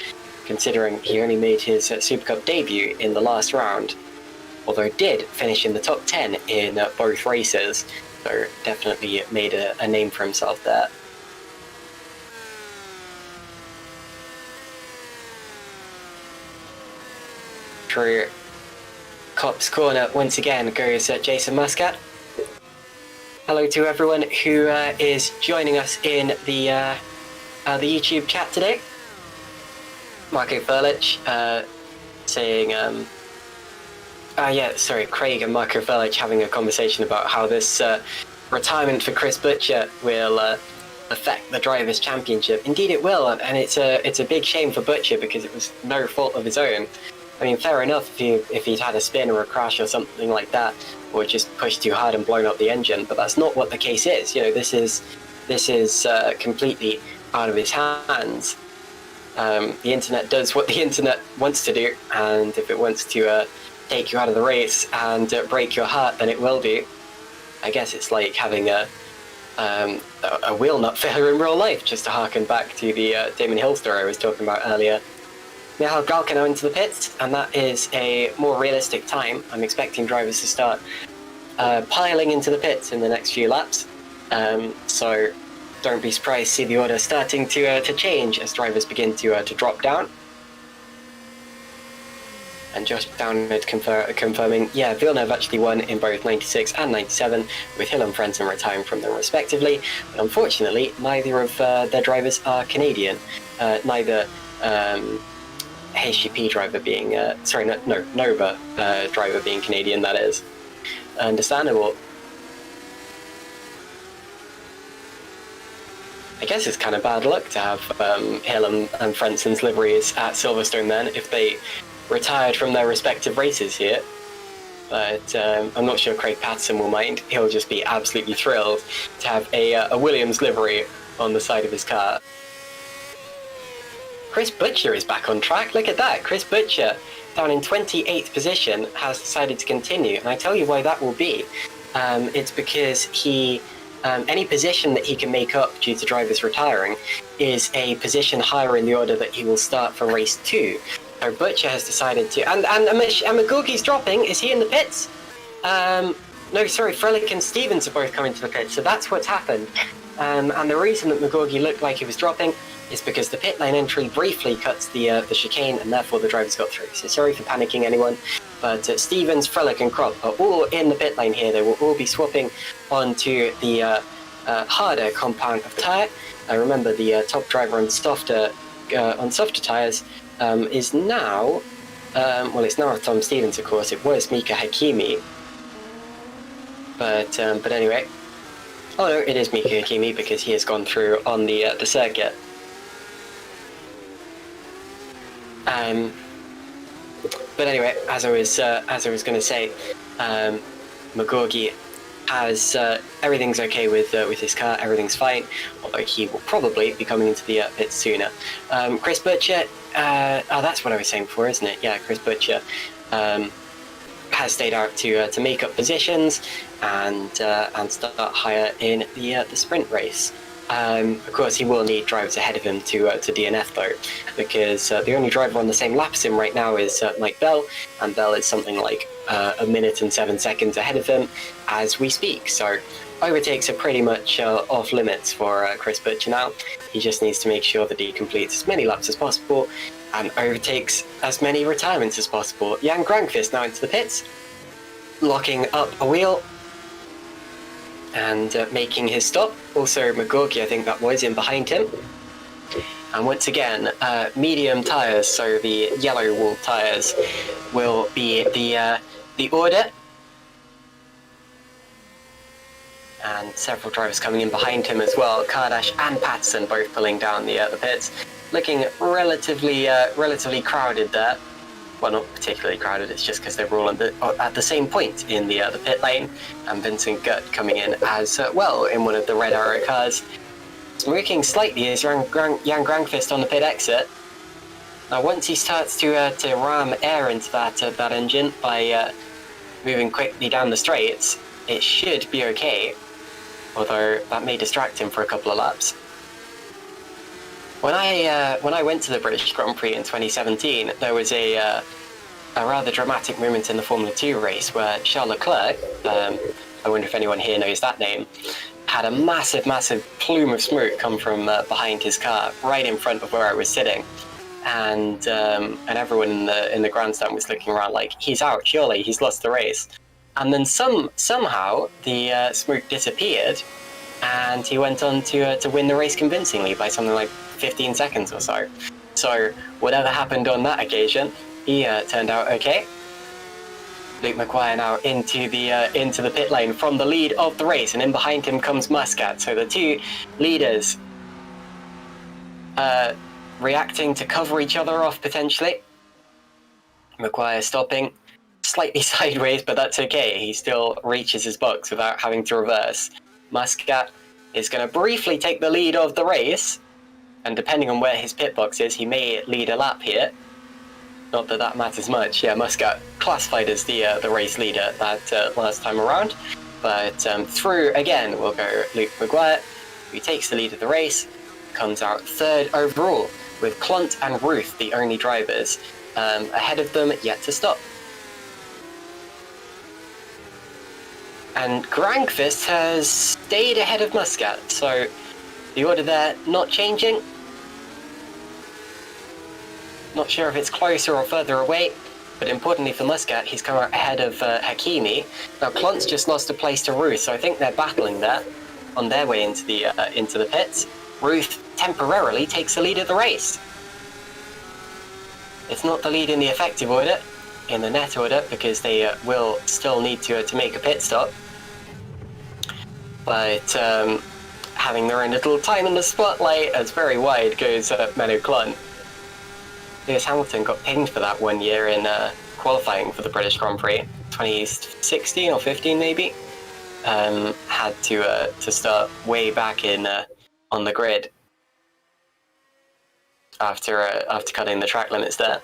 considering he only made his Supercup debut in the last round. Although did finish in the top 10 in both races, so definitely made a name for himself there. Through Cop's corner once again goes Jason Muscat. Hello to everyone who is joining us in the YouTube chat today. Marco Furlich saying. Craig and Marco Furlich having a conversation about how this retirement for Chris Butcher will affect the Drivers' Championship. Indeed it will, and it's a big shame for Butcher, because it was no fault of his own. I mean, fair enough if he'd had a spin or a crash or something like that, or just pushed too hard and blown up the engine, but that's not what the case is. You know, this is completely out of his hands. The internet does what the internet wants to do, and if it wants to take you out of the race and break your heart, then it will do. I guess it's like having a wheel nut failure in real life, just to harken back to the Damon Hill story I was talking about earlier. Michal Galkino into the pits, and that is a more realistic time. I'm expecting drivers to start piling into the pits in the next few laps, so don't be surprised to see the order starting to change as drivers begin to drop down. And Josh Downard confirming, yeah, Villeneuve actually won in both 96 and 97, with Hill and Frentzen retiring from them respectively. But unfortunately, neither of their drivers are Canadian. Neither HGP driver being, Nova driver being Canadian, that is. Understandable. I guess it's kind of bad luck to have Hill and Frentzen's liveries at Silverstone then, if they retired from their respective races here. But I'm not sure Craig Patterson will mind. He'll just be absolutely thrilled to have a Williams livery on the side of his car. Chris Butcher is back on track. Look at that. Chris Butcher, down in 28th position, has decided to continue. And I tell you why that will be. It's because he any position that he can make up due to drivers retiring is a position higher in the order that he will start for race 2. Butcher has decided to, and McGorgy's dropping. Is he in the pits? No, sorry, Frelick and Stevens are both coming to the pit, so that's what's happened. And the reason that McGorgy looked like he was dropping is because the pit lane entry briefly cuts the chicane, and therefore the drivers got through. So sorry for panicking, anyone. But Stevens, Frelick, and Krop are all in the pit lane here. They will all be swapping onto the harder compound of tyre. Remember, the top driver on softer tyres is now, well, it's now Tom Stevens, of course. It was Mika Hakimi. But anyway, oh no, it is Mika Hakimi because he has gone through on the circuit. But anyway, as I was going to say, McGorgy has everything's okay with his car. Everything's fine, although he will probably be coming into the pit sooner. Chris Butcher, oh, that's what I was saying before, isn't it? Yeah, Chris Butcher has stayed out to make up positions and start higher in the sprint race. Of course, he will need drivers ahead of him to DNF though, because the only driver on the same lap as him right now is Mike Bell, and Bell is something like a minute and 7 seconds ahead of him as we speak. So overtakes are pretty much off limits for Chris Butcher now. He just needs to make sure that he completes as many laps as possible and overtakes as many retirements as possible. Jan Grankvist now into the pits, locking up a wheel and making his stop. Also McGorgy, I think that was, in behind him. And once again, medium tyres, so the yellow wall tyres will be the order. And several drivers coming in behind him as well. Kardash and Patterson both pulling down the pits. Looking relatively crowded there. Well, not particularly crowded, it's just because they were all at the same point in the pit lane. And Vincent Gutt coming in as well in one of the Red Arrow cars. Smoking slightly is Jan Grankvist on the pit exit. Now once he starts to ram air into that engine by moving quickly down the straights, it should be okay, although that may distract him for a couple of laps. When I went to the British Grand Prix in 2017, there was a rather dramatic moment in the Formula 2 race where Charles Leclerc, I wonder if anyone here knows that name, had a massive plume of smoke come from behind his car, right in front of where I was sitting, and everyone in the grandstand was looking around like, he's out, surely he's lost the race. And then somehow the smoke disappeared, and he went on to win the race convincingly by something like 15 seconds or so. So whatever happened on that occasion, he turned out okay. Luke McGuire now into the pit lane from the lead of the race, and in behind him comes Muscat. So the two leaders reacting to cover each other off potentially. McGuire stopping slightly sideways, but that's okay. He still reaches his box without having to reverse. Muscat is going to briefly take the lead of the race, and depending on where his pit box is, he may lead a lap here. Not that that matters much. Yeah, Muscat classified as the race leader that last time around. But through again will go Luke McGuire, who takes the lead of the race, comes out third overall, with Clont and Ruth the only drivers ahead of them yet to stop. And Grankvist has stayed ahead of Muscat, so the order there not changing. Not sure if it's closer or further away, but importantly for Muscat, he's come out ahead of Hakimi. Now Clont's just lost a place to Ruth, so I think they're battling there on their way into the pits. Ruth temporarily takes the lead of the race. It's not the lead in the effective order, in the net order, because they will still need to make a pit stop. But having their own little time in the spotlight, as very wide goes Menno Clont. Lewis Hamilton got pinged for that 1 year in qualifying for the British Grand Prix, 2016 or 15 maybe. Had to start way back in on the grid after cutting the track limits there.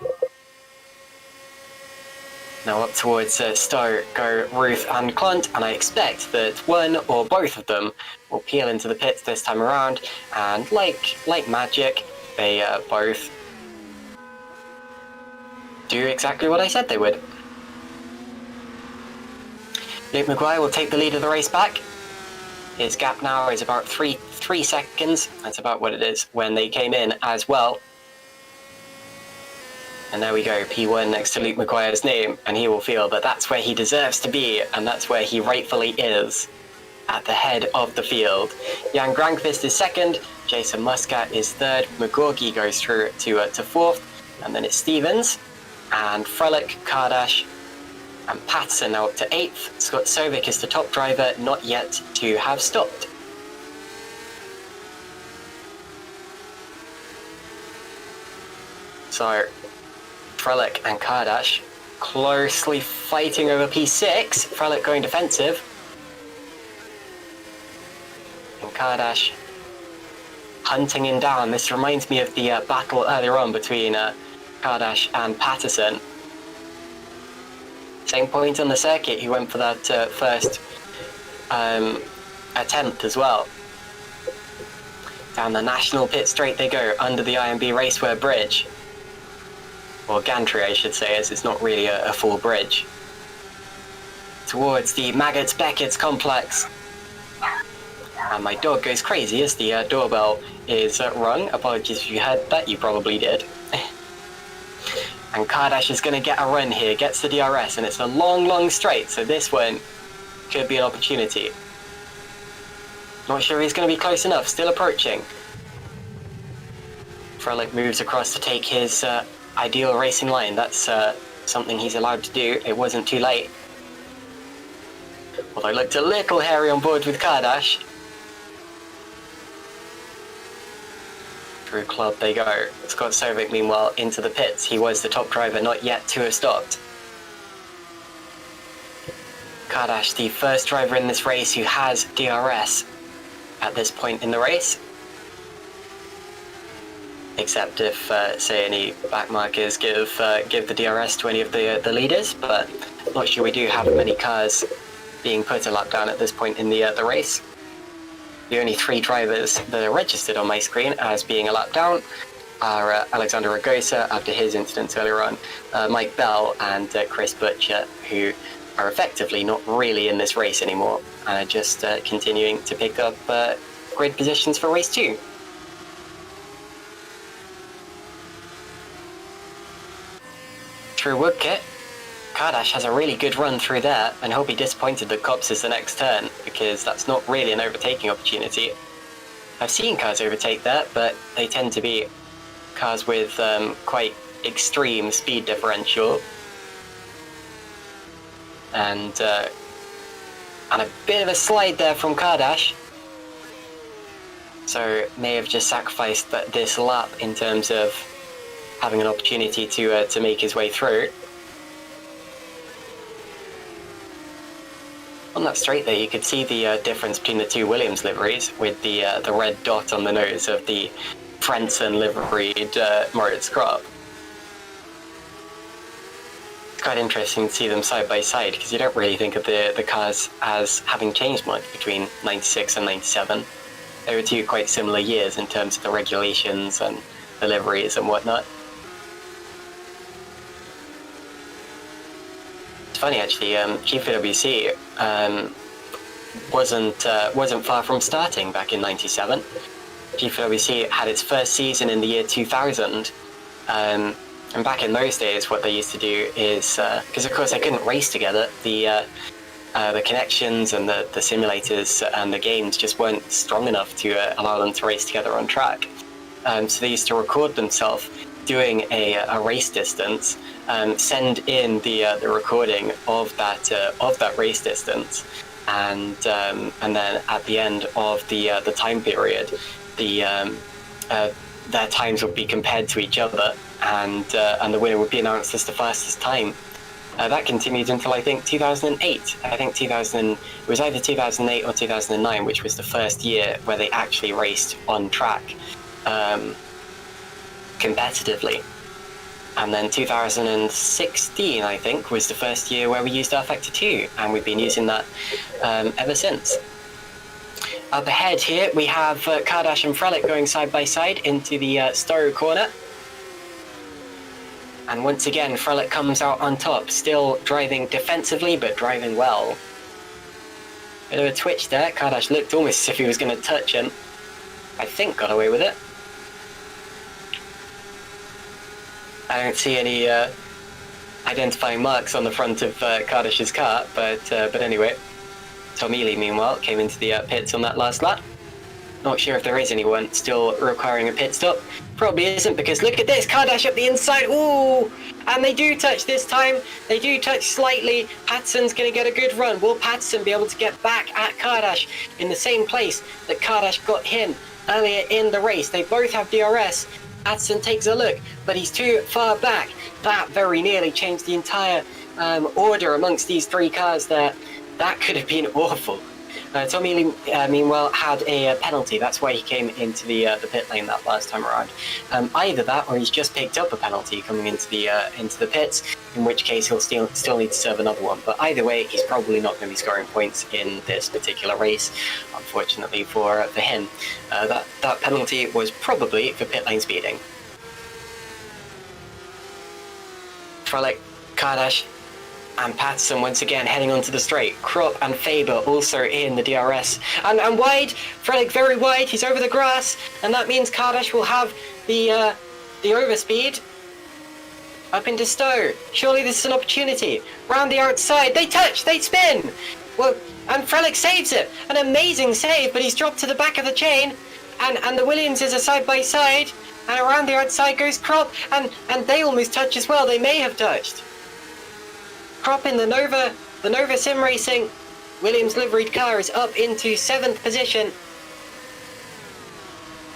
Now up towards Stowe go Ruth and Clont, and I expect that one or both of them will peel into the pits this time around, and like magic, they both do exactly what I said they would. Luke Maguire will take the lead of the race back. His gap now is about 3 seconds. That's about what it is when they came in as well. And there we go, P1 next to Luke Maguire's name, and he will feel that that's where he deserves to be, and that's where he rightfully is, at the head of the field. Jan Granqvist is second, Jason Muscat is third, McGorgy goes through to fourth, and then it's Stevens, and Frelick, Kardash, and Patterson now up to eighth. Scott Sovic is the top driver, not yet to have stopped. So, Frelick and Kardash closely fighting over P6. Frelick going defensive. And Kardash hunting him down. This reminds me of the battle earlier on between Kardash and Patterson. Same point on the circuit, he went for that first attempt as well. Down the national pit straight they go, under the IMB Raceway Bridge. Or gantry, I should say, as it's not really a full bridge. Towards the Maggots-Beckett's complex. And my dog goes crazy as the doorbell is rung. Apologies if you heard that, you probably did. And Kardash is going to get a run here, gets the DRS, and it's a long straight, so this one could be an opportunity. Not sure he's going to be close enough, still approaching. Frelick moves across to take his ideal racing line. That's something he's allowed to do. It wasn't too late. Although I looked a little hairy on board with Kardash. Through club they go. Scott Sovic, meanwhile, into the pits. He was the top driver, not yet to have stopped. Kardash, the first driver in this race who has DRS at this point in the race. Except if, say, any backmarkers give the DRS to any of the leaders, but not sure we do have many cars being put a lap down at this point in the race. The only 3 drivers that are registered on my screen as being a lap down are Alexander Ragosa after his incidents earlier on, Mike Bell and Chris Butcher, who are effectively not really in this race anymore and are just continuing to pick up grid positions for race 2. Through Woodkit, Kardash has a really good run through there, and he'll be disappointed that Copse is the next turn, because that's not really an overtaking opportunity. I've seen cars overtake that, but they tend to be cars with quite extreme speed differential. And a bit of a slide there from Kardash. So may have just sacrificed this lap in terms of having an opportunity to make his way through. On that straight there, you could see the difference between the 2 Williams liveries, with the red dot on the nose of the Frenson liveried Moritz Krop. It's quite interesting to see them side by side, because you don't really think of the cars as having changed much between 96 and 97. They were 2 quite similar years in terms of the regulations and the liveries and whatnot. It's funny actually, GPVWC wasn't far from starting back in 97. GPVWC had its first season in the year 2000, and back in those days what they used to do is, because of course they couldn't race together, the connections and the simulators and the games just weren't strong enough to allow them to race together on track. So they used to record themselves doing a race distance, send in the recording of that race distance, and then at the end of the time period, their times would be compared to each other, and the winner would be announced as the fastest time. That continued until I think 2008. I think it was either 2008 or 2009, which was the first year where they actually raced on track competitively. And then 2016, I think, was the first year where we used rFactor 2, and we've been using that ever since. Up ahead here, we have Kardash and Frelick going side by side into the Stowe corner. And once again, Frelick comes out on top, still driving defensively, but driving well. Bit of a twitch there. Kardash looked almost as if he was going to touch him. I think got away with it. I don't see any identifying marks on the front of Kardash's car, but anyway. Tomili, meanwhile, came into the pits on that last lap. Not sure if there is anyone still requiring a pit stop. Probably isn't, because look at this, Kardash up the inside, ooh! And they do touch this time, they do touch slightly. Patterson's going to get a good run. Will Patterson be able to get back at Kardash in the same place that Kardash got him earlier in the race? They both have DRS. Patterson takes a look, but he's too far back. That very nearly changed the entire order amongst these three cars there. That could have been awful. Tommy, meanwhile, had a penalty. That's why he came into the pit lane that last time around. Either that, or he's just picked up a penalty coming into the pits, in which case he'll still need to serve another one. But either way, he's probably not going to be scoring points in this particular race, unfortunately for him. That penalty was probably for pit lane speeding. Frelick, Kardash, and Patterson once again heading onto the straight. Krop and Faber also in the DRS. And wide, Frelick very wide, he's over the grass, and that means Kardash will have the overspeed up into Stowe. Surely this is an opportunity. Round the outside, they touch, they spin! Well, and Frelick saves it. An amazing save, but he's dropped to the back of the chain, and the Williamses are side by side, and around the outside goes Krop, and they almost touch as well, they may have touched. Krop in the Nova Sim Racing Williams liveried car is up into 7th position.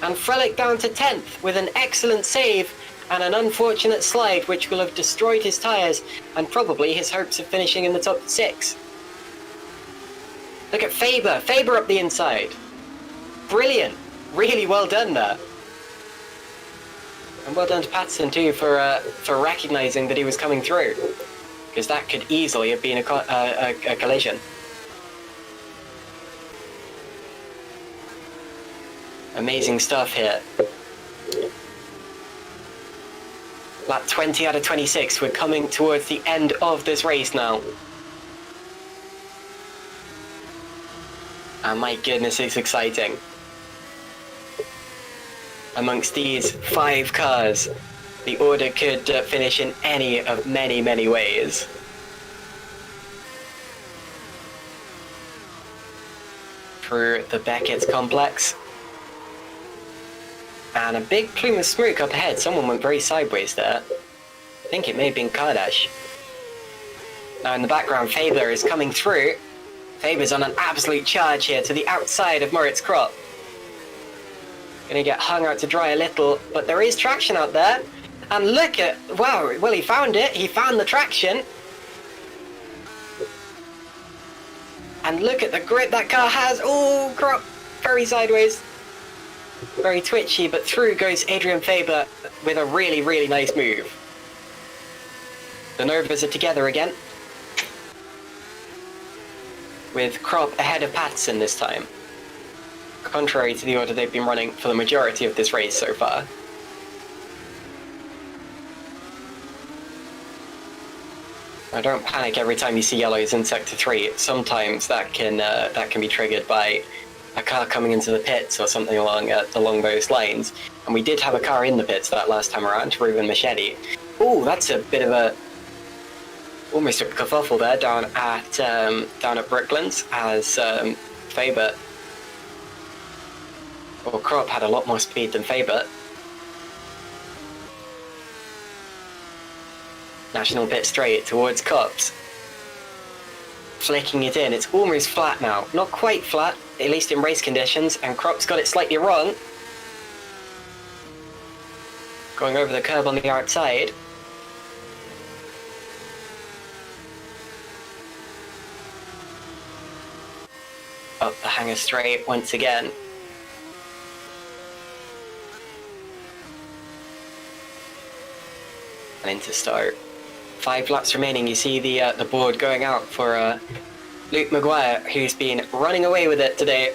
And Frelick down to 10th with an excellent save and an unfortunate slide which will have destroyed his tyres and probably his hopes of finishing in the top 6. Look at Faber up the inside. Brilliant, really well done there. And well done to Patterson too for recognising that he was coming through, because that could easily have been a collision. Amazing stuff here. Lap 20 out of 26, we're coming towards the end of this race now. And my goodness, it's exciting. Amongst these 5 cars, the order could finish in any of many, many ways. Through the Beckett's complex. And a big plume of smoke up ahead. Someone went very sideways there. I think it may have been Kardash. Now in the background, Faber is coming through. Faber's on an absolute charge here to the outside of Moritz Krop. Gonna get hung out to dry a little, but there is traction out there. And look at, wow, well he found it, he found the traction. And look at the grip that car has, oh, Krop, very sideways. Very twitchy, but through goes Adrian Faber with a really, really nice move. The Novas are together again, with Krop ahead of Patterson this time, contrary to the order they've been running for the majority of this race so far. Now don't panic every time you see yellows in Sector 3. Sometimes that can be triggered by a car coming into the pits or something along those lines. And we did have a car in the pits that last time around, Ruben Machete. Oh, that's a bit of a almost a kerfuffle there down at Brooklands, as Faber or Krop had a lot more speed than Faber. National pit straight towards Cops. Flicking it in, it's almost flat now. Not quite flat, at least in race conditions, and Krop's got it slightly wrong. Going over the curb on the outside. Up the hanger straight once again. And into start. 5 laps remaining. You see the board going out for Luke Maguire, who's been running away with it today.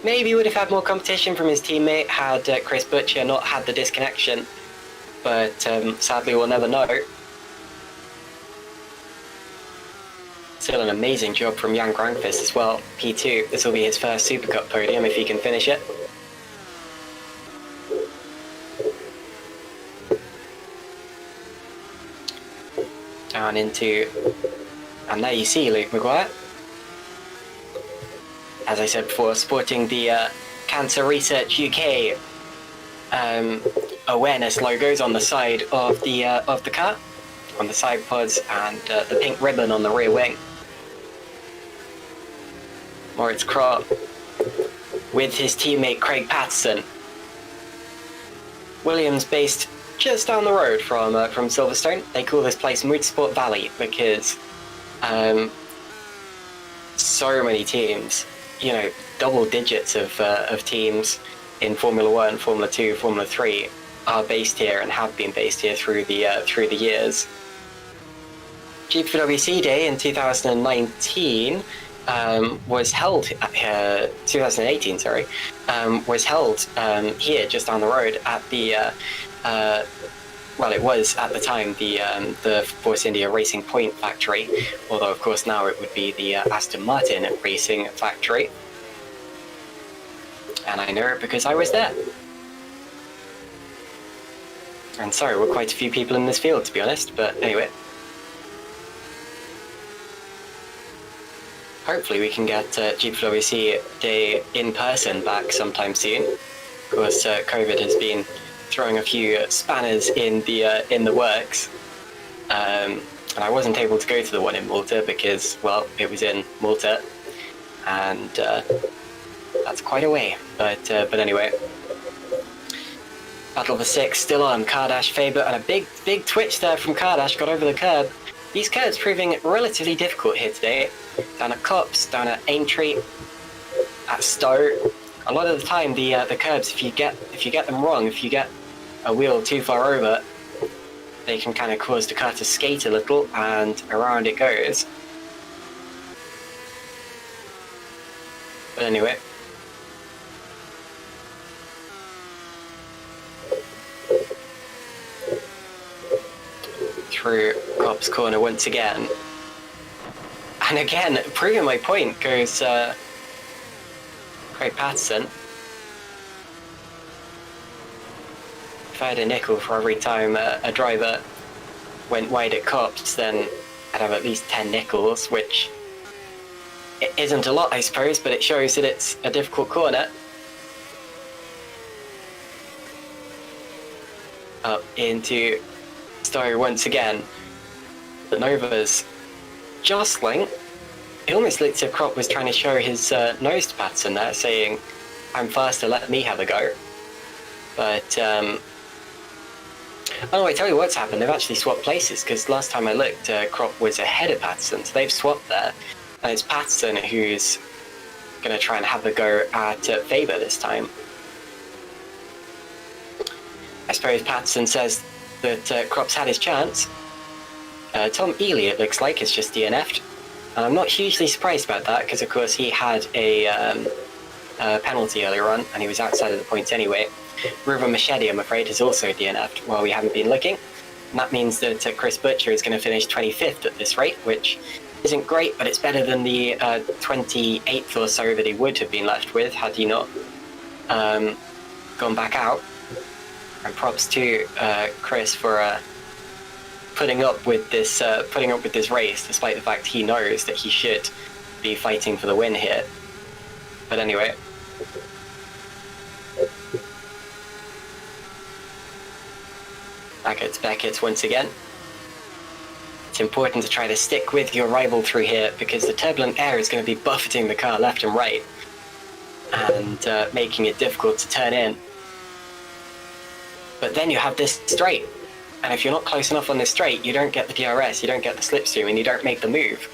Maybe would have had more competition from his teammate had Chris Butcher not had the disconnection, but sadly we'll never know. Still an amazing job from Jan Granqvist as well. P2, this will be his first Supercup podium if he can finish it. Down into, and there you see Luke Maguire. As I said before, sporting the Cancer Research UK awareness logos on the side of the car, on the side pods, and the pink ribbon on the rear wing. Moritz Krop with his teammate Craig Patterson. Williams based just down the road from Silverstone. They call this place Motorsport Valley because so many teams, you know, double digits of teams in Formula 1, Formula 2, Formula 3 are based here and have been based here through the years. GPVWC Day in 2019 was held 2018, sorry, was held here just down the road at the well, it was at the time the Force India Racing Point factory, although of course now it would be the Aston Martin Racing factory. And I know it because I was there. And sorry, we're quite a few people in this field, to be honest, but anyway. Hopefully we can get GPWC Day in person back sometime soon. Of course, COVID has been throwing a few spanners in the works. And I wasn't able to go to the one in Malta because, well, it was in Malta. And that's quite a way, but anyway. Battle for 6 still on. Kardash, Faber, and a big twitch there from Kardash, got over the curb. These curbs proving relatively difficult here today. Down at Cops, down at Aintree, at Stowe. A lot of the time, the curbs, if you get them wrong, if you get a wheel too far over, they can kind of cause the car to skate a little, and around it goes. But anyway. Through Cops corner once again. And again, proving my point goes Craig Patterson. If I had a nickel for every time a driver went wide at Cops, then I'd have at least 10 nickels, which it isn't a lot, I suppose, but it shows that it's a difficult corner. Up into Stowe once again. The Nova's jostling. It almost looked as if Krop was trying to show his nose to Patterson there, saying, "I'm faster, let me have a go." But oh, I tell you what's happened. They've actually swapped places, because last time I looked, Krop was ahead of Patterson, so they've swapped there, and it's Patterson who's going to try and have a go at Faber this time. I suppose Patterson says that Krop's had his chance. Tom Ely, it looks like, is just DNF'd. And I'm not hugely surprised about that, because of course he had a penalty earlier on, and he was outside of the points anyway. Ruben Machete, I'm afraid, has also DNF'd while we haven't been looking. And that means that Chris Butcher is going to finish 25th at this rate, which isn't great, but it's better than the 28th or so that he would have been left with had he not gone back out. And props to Chris for putting up with this race, despite the fact he knows that he should be fighting for the win here. But anyway. Beckett's once again. It's important to try to stick with your rival through here, because the turbulent air is going to be buffeting the car left and right, and making it difficult to turn in. But then you have this straight, and if you're not close enough on this straight, you don't get the DRS, you don't get the slipstream, and you don't make the move.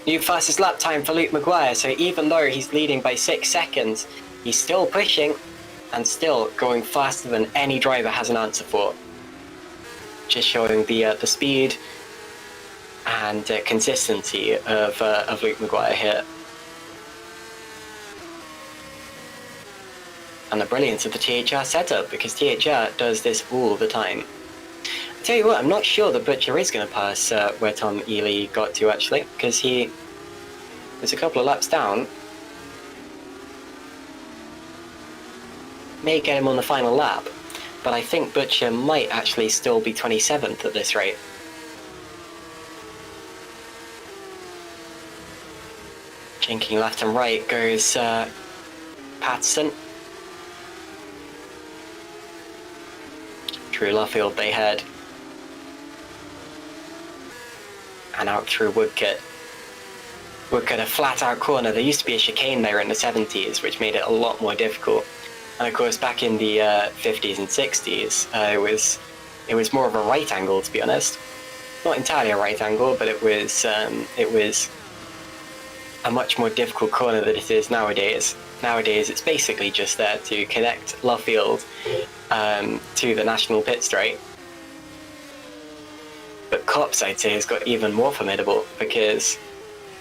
New fastest lap time for Luke Maguire, so even though he's leading by 6 seconds, he's still pushing, and still going faster than any driver has an answer for. Just showing the speed and consistency of Luke Maguire here. And the brilliance of the THR setup, because THR does this all the time. Tell you what, I'm not sure the Butcher is going to pass where Tom Ely got to, actually, because he was a couple of laps down. May get him on the final lap, but I think Butcher might actually still be 27th at this rate. Jinking left and right goes Patterson. Through Luffield they head. And out through Woodcote. Woodcote, a flat out corner. There used to be a chicane there in the 70s, which made it a lot more difficult. And of course, back in the 50s and 60s, it was more of a right angle, to be honest. Not entirely a right angle, but it was a much more difficult corner than it is nowadays. Nowadays, it's basically just there to connect Luffield to the national pit straight. But Copse, I'd say, has got even more formidable because,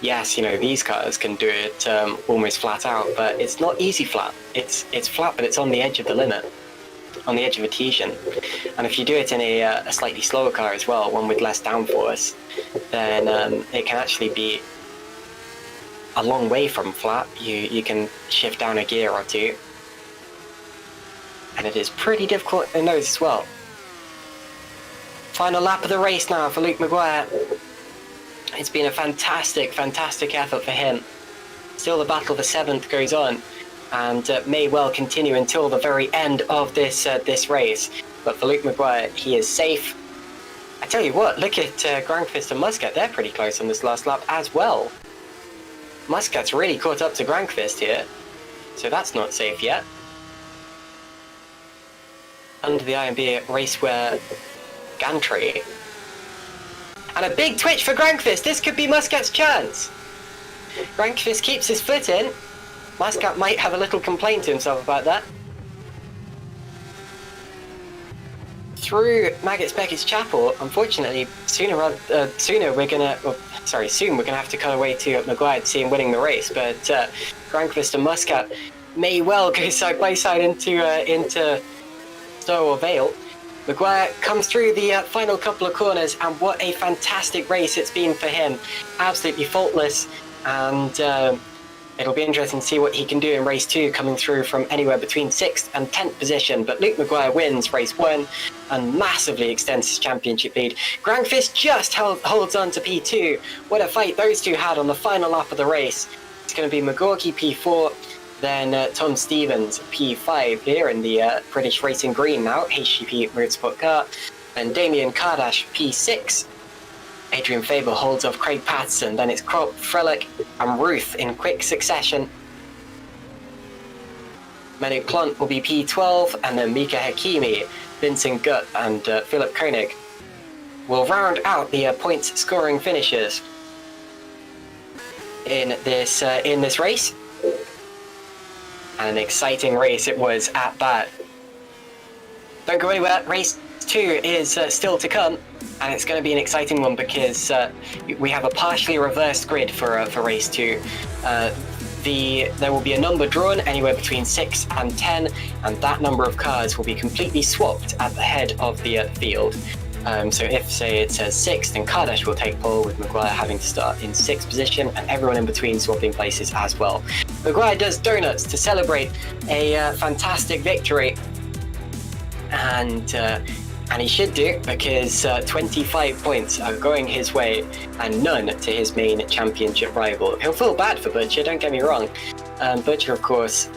yes, you know, these cars can do it almost flat out, but it's not easy flat. It's flat, but it's on the edge of the limit, on the edge of adhesion. And if you do it in a slightly slower car as well, one with less downforce, then it can actually be a long way from flat. You can shift down a gear or two, and it is pretty difficult in those as well. Final lap of the race now for Luke Maguire. It's been a fantastic effort for him. Still the battle for 7th goes on, and may well continue until the very end of this race. But for Luke Maguire, he is safe. I tell you what, look at Granqvist and Muscat. They're pretty close on this last lap as well. Muscat's really caught up to Granqvist here, so that's not safe yet. Under the IMB racewear gantry. And a big twitch for Granqvist. This could be Muscat's chance. Granqvist keeps his foot in. Muscat might have a little complaint to himself about that. Through Maggots Beckett's Chapel, unfortunately, soon we're gonna have to cut away to Maguire to see him winning the race. But Granqvist and Muscat may well go side by side into Stowe or Vale. Maguire comes through the final couple of corners, and what a fantastic race it's been for him. Absolutely faultless, and it'll be interesting to see what he can do in race 2, coming through from anywhere between 6th and 10th position. But Luke Maguire wins race 1 and massively extends his championship lead. Granqvist just holds on to P2. What a fight those two had on the final lap of the race. It's going to be McGorky P4, then Tom Stevens P5 here in the British Racing Green now, HGP Motorsport car, and Damien Kardash P6. Adrian Faber holds off Craig Patterson, then it's Krop, Frelick and Ruth in quick succession. Manu Plant will be P12, and then Mika Hakimi, Vincent Gutt and Philip Koenig will round out the points scoring finishes in this race. And an exciting race it was at that. Don't go anywhere, race 2 is still to come, and it's going to be an exciting one because we have a partially reversed grid for race 2. There will be a number drawn anywhere between 6 and 10, and that number of cars will be completely swapped at the head of the field. So if, say, it says 6, then Kardash will take pole, with Maguire having to start in 6th position, and everyone in between swapping places as well. Maguire does donuts to celebrate a fantastic victory, and he should do, because 25 points are going his way and none to his main championship rival. He'll feel bad for Butcher, don't get me wrong. Butcher, of course,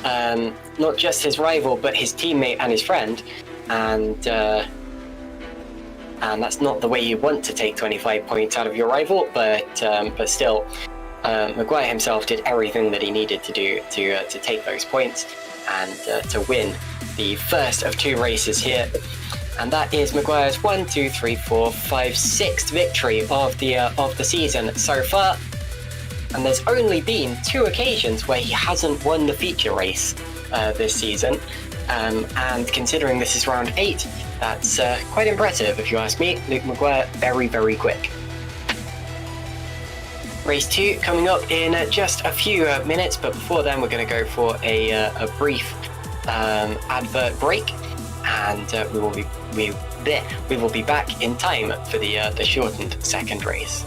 not just his rival, but his teammate and his friend, and that's not the way you want to take 25 points out of your rival, but still, Maguire himself did everything that he needed to do to take those points and to win the first of 2 races here. And that is Maguire's 6th victory of the season so far. And there's only been 2 occasions where he hasn't won the feature race this season. And considering this is round 8, that's quite impressive if you ask me. Luke Maguire, very, very quick. Race 2 coming up in just a few minutes, but before then we're going to go for a brief advert break, and we we will be back in time for the shortened second race.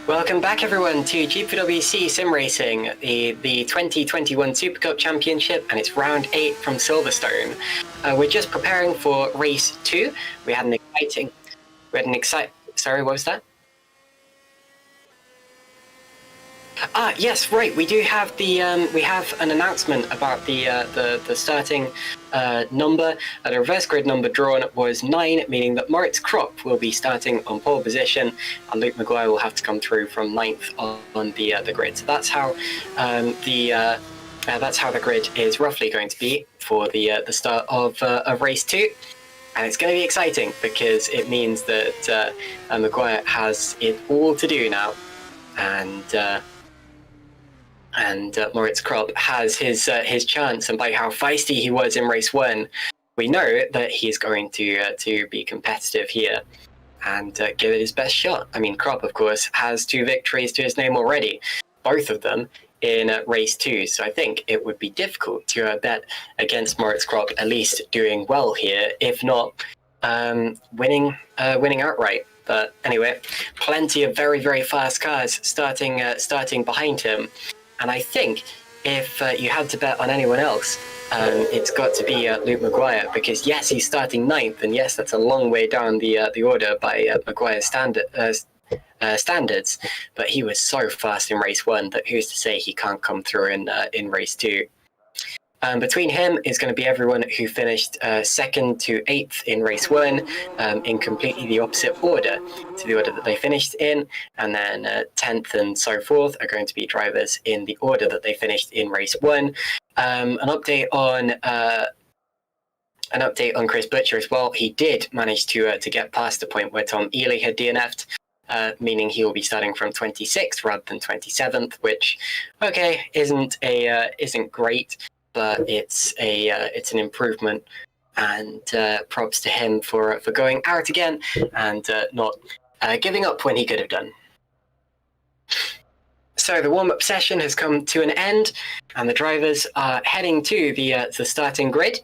Welcome back everyone to GPVWC Sim Racing, the 2021 Supercup Championship, and it's round 8 from Silverstone. We're just preparing for race 2. Sorry, what was that? Yes, right. We do have we have an announcement about the starting number. The reverse grid number drawn was 9, meaning that Moritz Kropp will be starting on pole position, and Luke Maguire will have to come through from 9th on the grid. So that's how the grid is roughly going to be for the start of race 2. And it's going to be exciting because it means that Maguire has it all to do now, and Moritz Kropp has his chance. And by how feisty he was in race 1, we know that he's going to be competitive here and give it his best shot. I mean, Kropp, of course, has 2 victories to his name already, both of them in race 2. So I think it would be difficult to bet against Moritz Kropp at least doing well here, if not winning outright. But anyway, plenty of very, very fast cars starting behind him. And I think if you had to bet on anyone else, it's got to be Luke Maguire, because yes, he's starting 9th, and yes, that's a long way down the order by Maguire's standards. But he was so fast in race 1 that who's to say he can't come through in race 2? Between him is going to be everyone who finished 2nd to 8th in race 1 in completely the opposite order to the order that they finished in, and then 10th and so forth are going to be drivers in the order that they finished in race 1. An update on Chris Butcher as well. He did manage to get past the point where Tom Ely had DNF'd, meaning he will be starting from 26th rather than 27th, which, okay, isn't great, but it's an improvement, and props to him for going out again and not giving up when he could have done. So the warm-up session has come to an end, and the drivers are heading to the starting grid.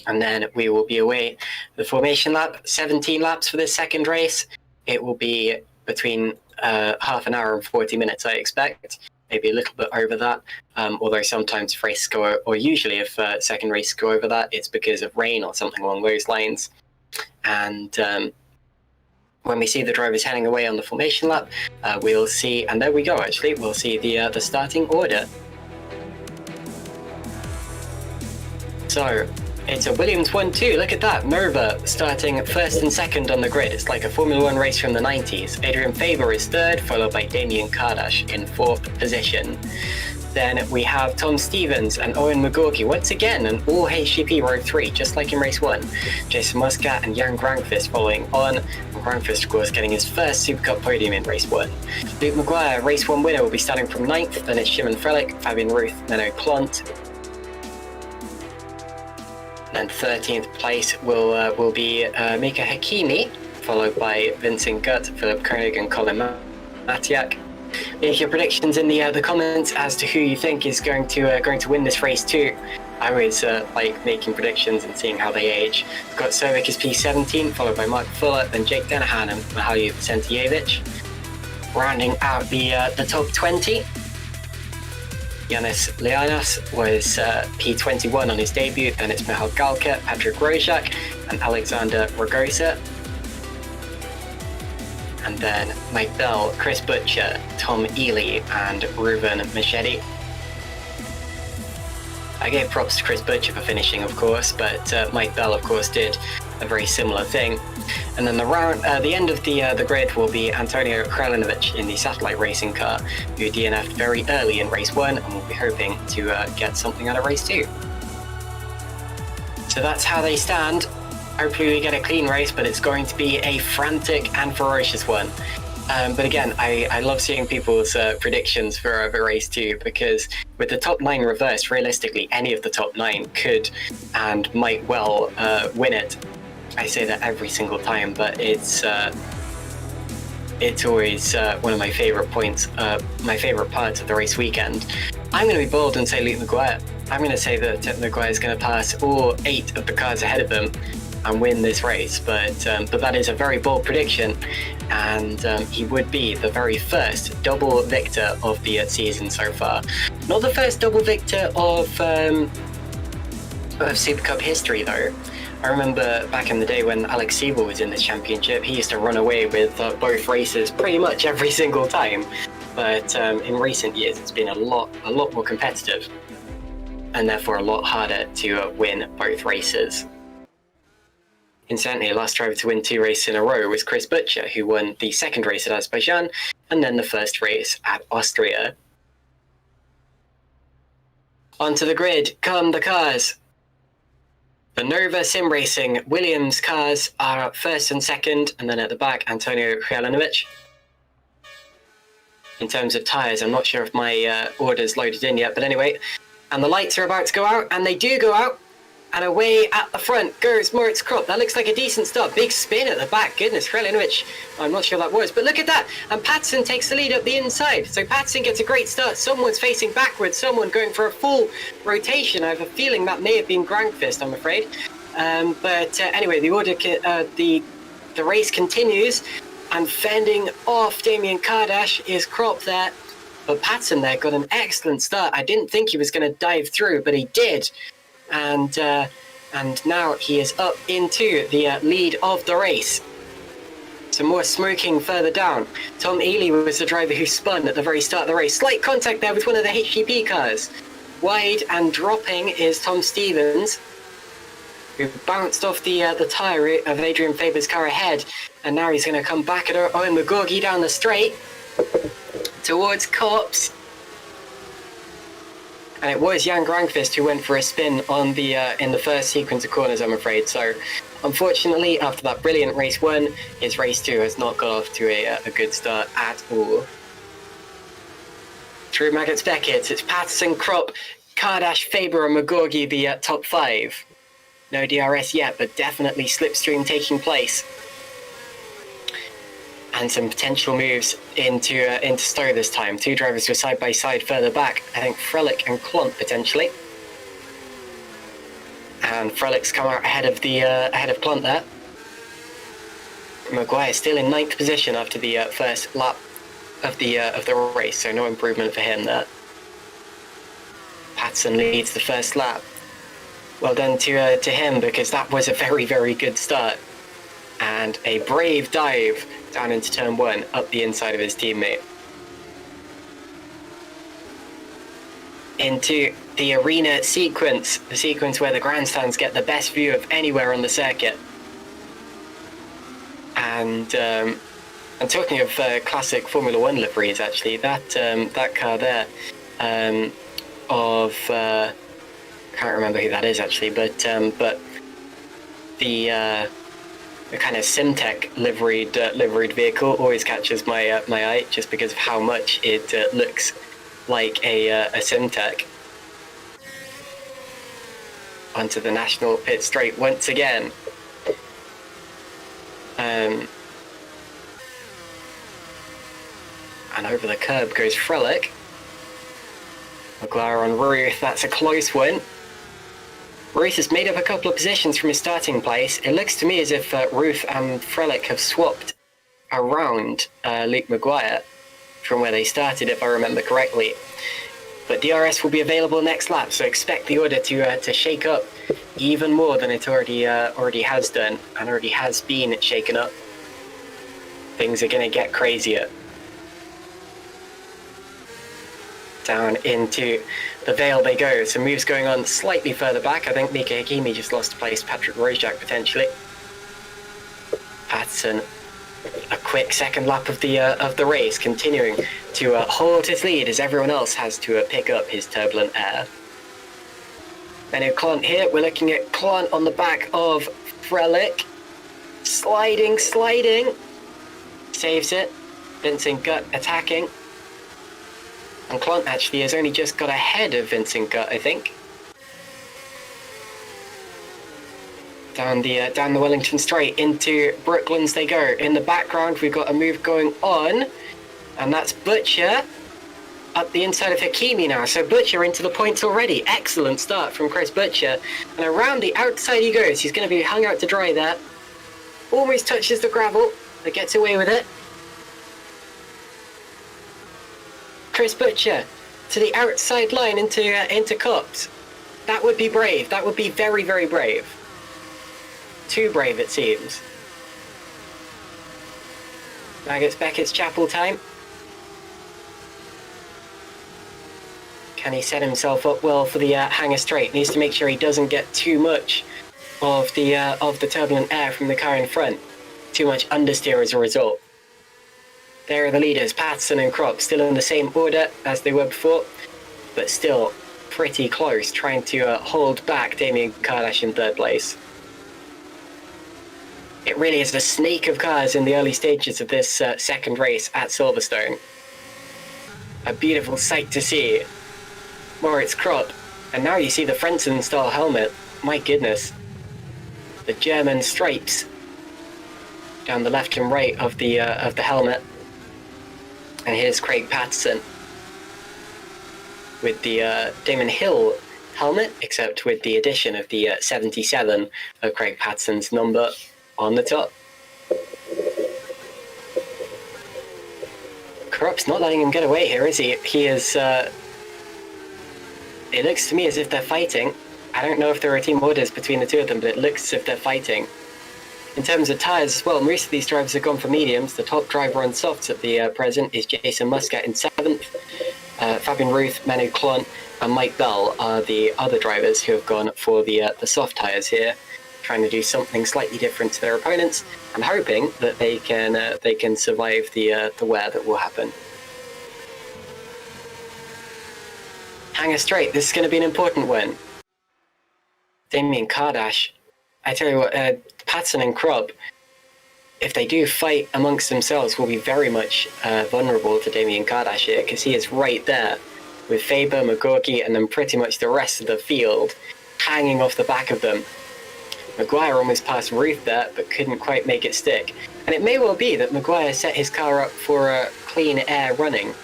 And then we will be away the formation lap, 17 laps for this second race. It will be between half an hour and 40 minutes, I expect. Maybe a little bit over that. Although sometimes if races go, or usually if second races go over that, it's because of rain or something along those lines. And when we see the drivers heading away on the formation lap, we'll see, and there we go actually, we'll see the starting order. So, it's a Williams 1-2, look at that. Nova starting 1st and 2nd on the grid. It's like a Formula 1 race from the 90s. Adrian Faber is 3rd, followed by Damien Kardash in 4th position. Then we have Tom Stevens and Owen McGorky once again, an all HGP Row 3, just like in race 1. Jason Muscat and Jan Grankvist following on. And Grankvist, of course, getting his first Supercup podium in race 1. Luke Maguire, race 1 winner, will be starting from 9th. Then it's Shimon Frelick, Fabian Ruth, Menno Clont. Then 13th place will be Mika Hakimi, followed by Vincent Gutt, Philip Koenig, and Colin Matiak. Make your predictions in the comments as to who you think is going to win this race too. I always like making predictions and seeing how they age. We've got Servik is P17, followed by Mark Fuller, then Jake Denahan and Mihaly Vicentijevic. Rounding out the top 20. Yanis Lianas was P21 on his debut, then it's Michal Galka, Patrick Rojak, and Alexander Ragosa. And then Mike Bell, Chris Butcher, Tom Ely, and Ruben Machete. I gave props to Chris Butcher for finishing, of course, but Mike Bell, of course, did a very similar thing. And then the end of the grid will be Antonio Kralinovic in the satellite racing car, who DNF'd very early in race 1 and will be hoping to get something out of race 2. So that's how they stand. Hopefully we get a clean race, but it's going to be a frantic and ferocious one. But again, I love seeing people's predictions for race 2, because with the top 9 reversed, realistically, any of the top 9 could and might well win it. I say that every single time, but it's always one of my favorite points, my favorite parts of the race weekend. I'm going to be bold and say Luke Maguire. I'm going to say that Maguire is going to pass all 8 of the cars ahead of him and win this race, but that is a very bold prediction, and he would be the very first double victor of the season so far. Not the first double victor of Supercup history though. I remember back in the day when Alex Siebel was in this championship, he used to run away with both races pretty much every single time. But in recent years, it's been a lot more competitive, and therefore a lot harder to win both races. Incidentally, the last driver to win 2 races in a row was Chris Butcher, who won the second race at Azerbaijan and then the first race at Austria. Onto the grid come the cars. The Nova Sim Racing Williams cars are 1st and 2nd, and then at the back, Antonio Kralinovic. In terms of tyres, I'm not sure if my order's loaded in yet, but anyway. And the lights are about to go out, and they do go out. And away at the front goes Moritz Kropp. That looks like a decent start. Big spin at the back. Goodness, Kralinovic, I'm not sure that was. But look at that. And Patterson takes the lead up the inside. So Patterson gets a great start. Someone's facing backwards. Someone going for a full rotation. I have a feeling that may have been Grankvist, I'm afraid. But anyway, the race continues. And fending off Damien Kardash is Kropp there. But Patterson there got an excellent start. I didn't think he was going to dive through, but he did. And now he is up into the lead of the race. Some more smoking further down. Tom Ely was the driver who spun at the very start of the race. Slight contact there with one of the HGP cars. Wide and dropping is Tom Stevens, who bounced off the tyre of Adrian Faber's car ahead, and now he's going to come back at Owen McGorgy down the straight towards Copse. And it was Jan Granqvist who went for a spin on the in the first sequence of corners, I'm afraid. So, unfortunately, after that brilliant race 1, his race 2 has not got off to a good start at all. Through Maggots Beckett, it's Patterson, Kropp, Kardash, Faber and McGorgy, the top 5. No DRS yet, but definitely slipstream taking place. And some potential moves into Stowe this time. 2 drivers were side by side further back. I think Frelick and Klont potentially. And Frelick's come out ahead of Klont there. Maguire still in 9th position after the first lap of the race, so no improvement for him there. Patterson leads the first lap. Well done to him, because that was a very, very good start. And a brave dive down into turn 1 up the inside of his teammate. Into the arena sequence, the sequence where the grandstands get the best view of anywhere on the circuit. And talking of classic Formula 1 liveries, actually, that car there can't remember who that is actually, but the kind of Simtech liveried vehicle always catches my eye, just because of how much it looks like a Simtech. Onto the national pit straight once again. And over the curb goes Frelick. Maguire on Ruth, that's a close one. Ruth has made up a couple of positions from his starting place. It looks to me as if Ruth and Frelick have swapped around Luke Maguire from where they started, if I remember correctly. But DRS will be available next lap, so expect the order to shake up even more than it already has done, and already has been shaken up. Things are going to get crazier. Down into the Vale they go. Some moves going on slightly further back. I think Mika Hakimi just lost place. Patrick Rojak potentially. Patterson, a quick second lap of the race, continuing to hold his lead as everyone else has to pick up his turbulent air. Then in Klont here, we're looking at Klont on the back of Frelick. Sliding. Saves it. Vincent Gutt attacking. And Klont actually has only just got ahead of Vincent Gutt, I think. Down the Wellington Straight into Brooklands they go. In the background we've got a move going on, and that's Butcher up the inside of Hakimi now. So Butcher into the points already. Excellent start from Chris Butcher. And around the outside he goes. He's going to be hung out to dry there. Almost touches the gravel, but gets away with it. Chris Butcher to the outside line into Copse. That would be brave. That would be very, very brave. Too brave, it seems. Maggots Beckett's Chapel time. Can he set himself up well for the Hanger Straight? Needs to make sure he doesn't get too much of the turbulent air from the car in front. Too much understeer as a result. There are the leaders, Patterson and Kropp, still in the same order as they were before, but still pretty close, trying to hold back Damien Kardash in 3rd place. It really is a snake of cars in the early stages of this second race at Silverstone. A beautiful sight to see. Moritz Kropp, and now you see the Frentzen style helmet. My goodness. The German stripes down the left and right of the helmet. And here's Craig Patterson with the Damon Hill helmet, except with the addition of the 77 of Craig Patterson's number on the top. Kropp's not letting him get away here, is he? He is... it looks to me as if they're fighting. I don't know if there are team orders between the two of them, but it looks as if they're fighting. In terms of tyres as well, most of these drivers have gone for mediums. The top driver on softs at the present is Jason Muscat in 7th. Fabian Ruth, Manu Klont, and Mike Bell are the other drivers who have gone for the soft tyres here, trying to do something slightly different to their opponents, and hoping that they can survive the wear that will happen. Hanger straight. This is going to be an important one. Damien Kardash. I tell you what, Patson and Krupp, if they do fight amongst themselves, will be very much vulnerable to Damien Kardash here, because he is right there with Faber, McGorky, and then pretty much the rest of the field hanging off the back of them. Maguire almost passed Ruth there, but couldn't quite make it stick. And it may well be that Maguire set his car up for a clean air running,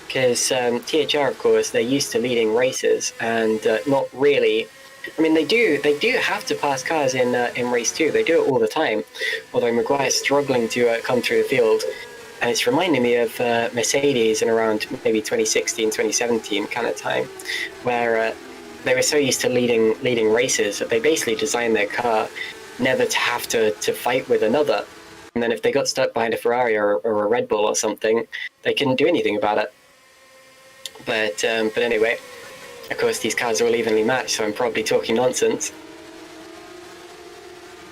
because THR, of course, they're used to leading races, and not really. I mean, they do have to pass cars in race 2. They do it all the time, although Maguire's struggling to come through the field. And it's reminding me of Mercedes in around maybe 2016, 2017 kind of time, where they were so used to leading races that they basically designed their car never to have to fight with another. And then if they got stuck behind a Ferrari or a Red Bull or something, they couldn't do anything about it. But anyway, of course, these cars are all evenly matched, so I'm probably talking nonsense.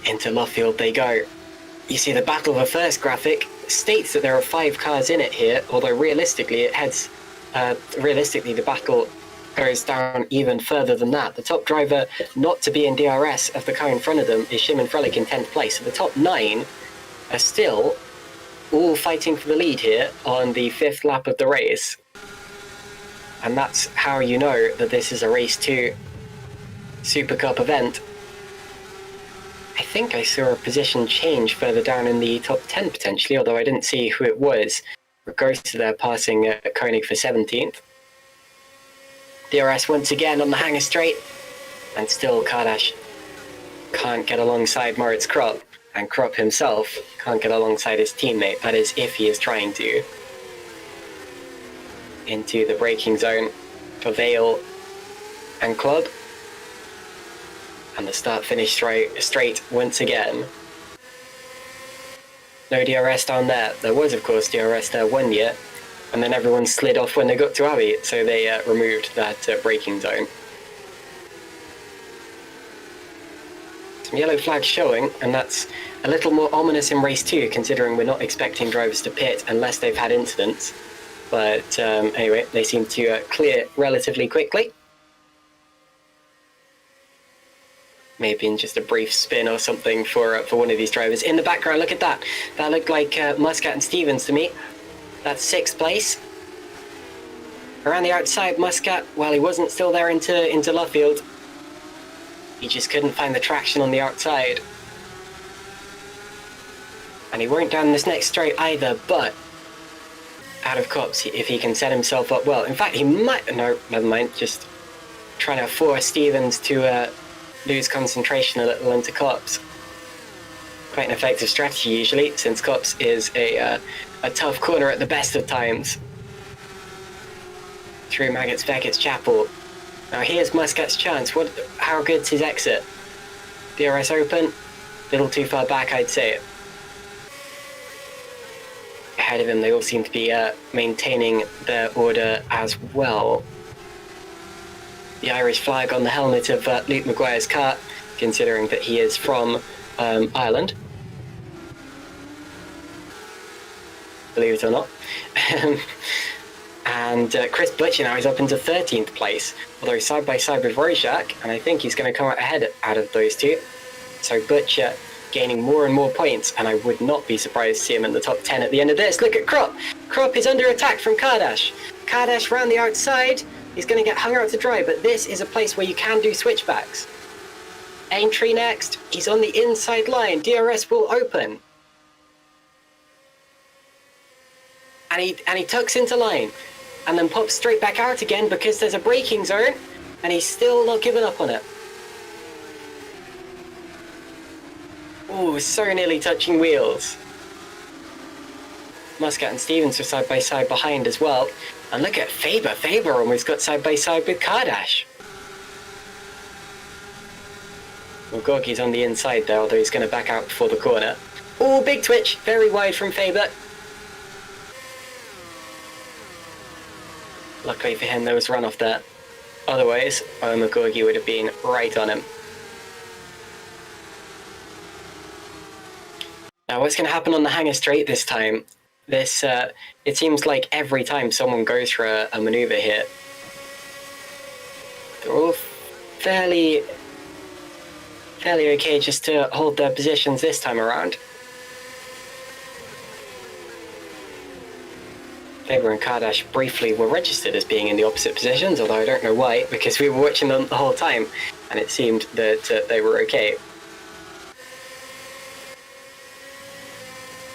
Into Luffield they go. You see, the battle of the first graphic states that there are 5 cars in it here, although realistically it heads... realistically, the battle goes down even further than that. The top driver not to be in DRS of the car in front of them is Shimon Frelich in 10th place. So the top 9 are still all fighting for the lead here on the 5th lap of the race. And that's how you know that this is a race 2 Super Cup event. I think I saw a position change further down in the top 10 potentially, although I didn't see who it was. Regosa there passing Koenig for 17th. DRS once again on the hanger straight, and still Kardash can't get alongside Moritz Krupp, and Krupp himself can't get alongside his teammate, that is if he is trying to. Into the braking zone for Vale and Club. And the start-finish straight once again. No DRS down there. There was, of course, DRS there one year, and then everyone slid off when they got to Abbey, so they removed that braking zone. Some yellow flags showing, and that's a little more ominous in race 2, considering we're not expecting drivers to pit unless they've had incidents. But anyway, they seem to clear relatively quickly. Maybe in just a brief spin or something for one of these drivers. In the background, look at that. That looked like Muscat and Stevens to me. That's 6th place. Around the outside, Muscat, well, he wasn't still there into Luffield. He just couldn't find the traction on the outside. And he weren't down this next straight either, but out of Copse, if he can set himself up well. In fact, he might... No, never mind. Just trying to force Stevens to lose concentration a little into Copse. Quite an effective strategy usually, since Copse is a tough corner at the best of times. Through Maggots, Beckett's Chapel. Now here's Muscat's chance. How good's his exit? DRS open. Little too far back, I'd say. Ahead of him, they all seem to be maintaining their order as well. The Irish flag on the helmet of Luke Maguire's car, considering that he is from Ireland. Believe it or not. And Chris Butcher now is up into 13th place, although side by side with Rojak, and I think he's going to come out ahead out of those two. So Butcher gaining more and more points, and I would not be surprised to see him in the top 10 at the end of this. Look at Krupp. Krupp is under attack from Kardash. Kardash round the outside. He's going to get hung out to dry, but this is a place where you can do switchbacks. Aintree next. He's on the inside line. DRS will open. And he tucks into line. And then pops straight back out again because there's a braking zone. And he's still not giving up on it. Oh, so nearly touching wheels. Muscat and Stevens were side by side behind as well. And look at Faber. Faber almost got side by side with Kardash. Well, Gorky's on the inside there, although he's going to back out before the corner. Oh, big twitch. Very wide from Faber. Luckily for him, there was runoff there. Otherwise, McGorgy would have been right on him. Now, what's going to happen on the hangar straight this time? It seems like every time someone goes for a maneuver here, they're all fairly okay just to hold their positions this time around. Faber and Kardash briefly were registered as being in the opposite positions, although I don't know why, because we were watching them the whole time, and it seemed that they were okay.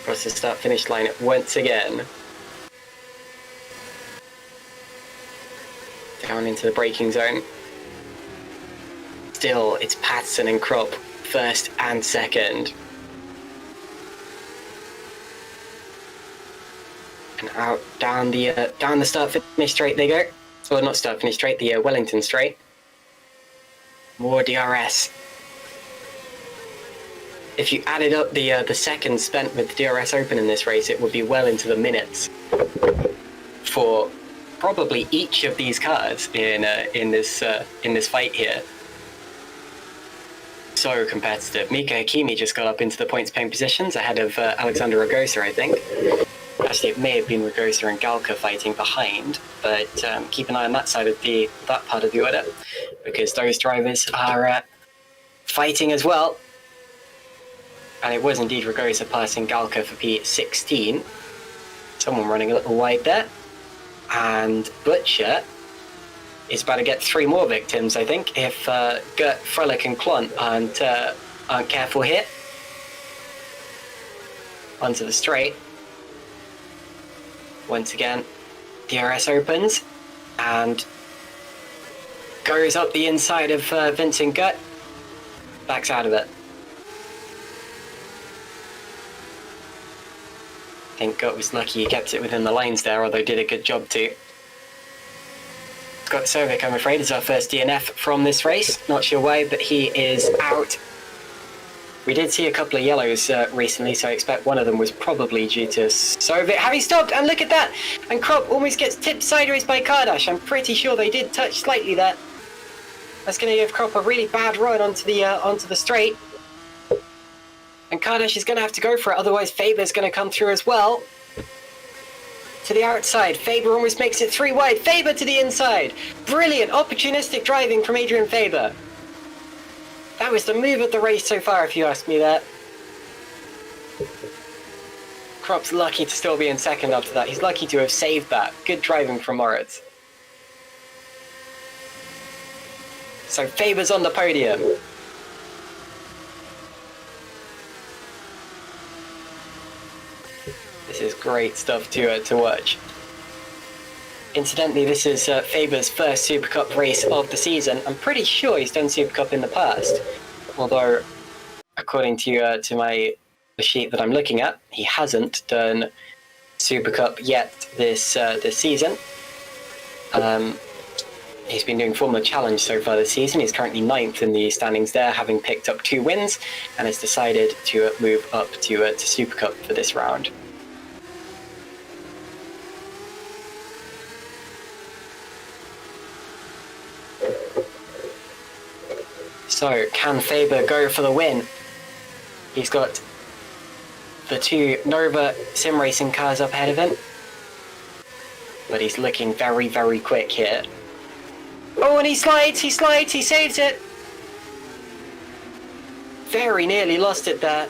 Across the start-finish line once again. Down into the braking zone. Still, it's Patterson and Kropp, first and second. And out down the start-finish straight they go. Well, not start-finish straight, the Wellington straight. More DRS. If you added up the seconds spent with the DRS Open in this race, it would be well into the minutes for probably each of these cars in this fight here. So competitive. Mika Hakimi just got up into the points paying positions ahead of Alexander Ragosa, I think. Actually, it may have been Ragosa and Galka fighting behind, but keep an eye on that side of that part of the order, because those drivers are fighting as well. And it was indeed Ragosa passing Galka for P16. Someone running a little wide there. And Butcher is about to get 3 more victims, I think, if Gert, Fröhlich and Klont aren't careful here. Onto the straight. Once again, DRS opens and goes up the inside of Vincent Gert. Backs out of it. I think Gert was lucky he kept it within the lines there, although did a good job too. Scott Sovic, I'm afraid, is our first DNF from this race. Not sure why, but he is out. We did see a couple of yellows recently, so I expect one of them was probably due to Sovic. Having stopped, and look at that! And Kropp almost gets tipped sideways by Kardash. I'm pretty sure they did touch slightly there. That's going to give Kropp a really bad run onto the straight. And Kardash is going to have to go for it, otherwise Faber's going to come through as well. To the outside, Faber almost makes it 3 wide. Faber to the inside. Brilliant, opportunistic driving from Adrian Faber. That was the move of the race so far, if you ask me that. Kropp's lucky to still be in second after that. He's lucky to have saved that. Good driving from Moritz. So Faber's on the podium. This is great stuff to watch. Incidentally, this is Faber's first Supercup race of the season. I'm pretty sure he's done Supercup in the past, although according to the sheet that I'm looking at, he hasn't done Supercup yet this season. He's been doing Formula Challenge so far this season. He's currently 9th in the standings there, having picked up 2 wins, and has decided to move up to Supercup for this round. So, can Faber go for the win? He's got the 2 Nova sim racing cars up ahead of him. But he's looking very, very quick here. Oh, and he slides, he saves it! Very nearly lost it there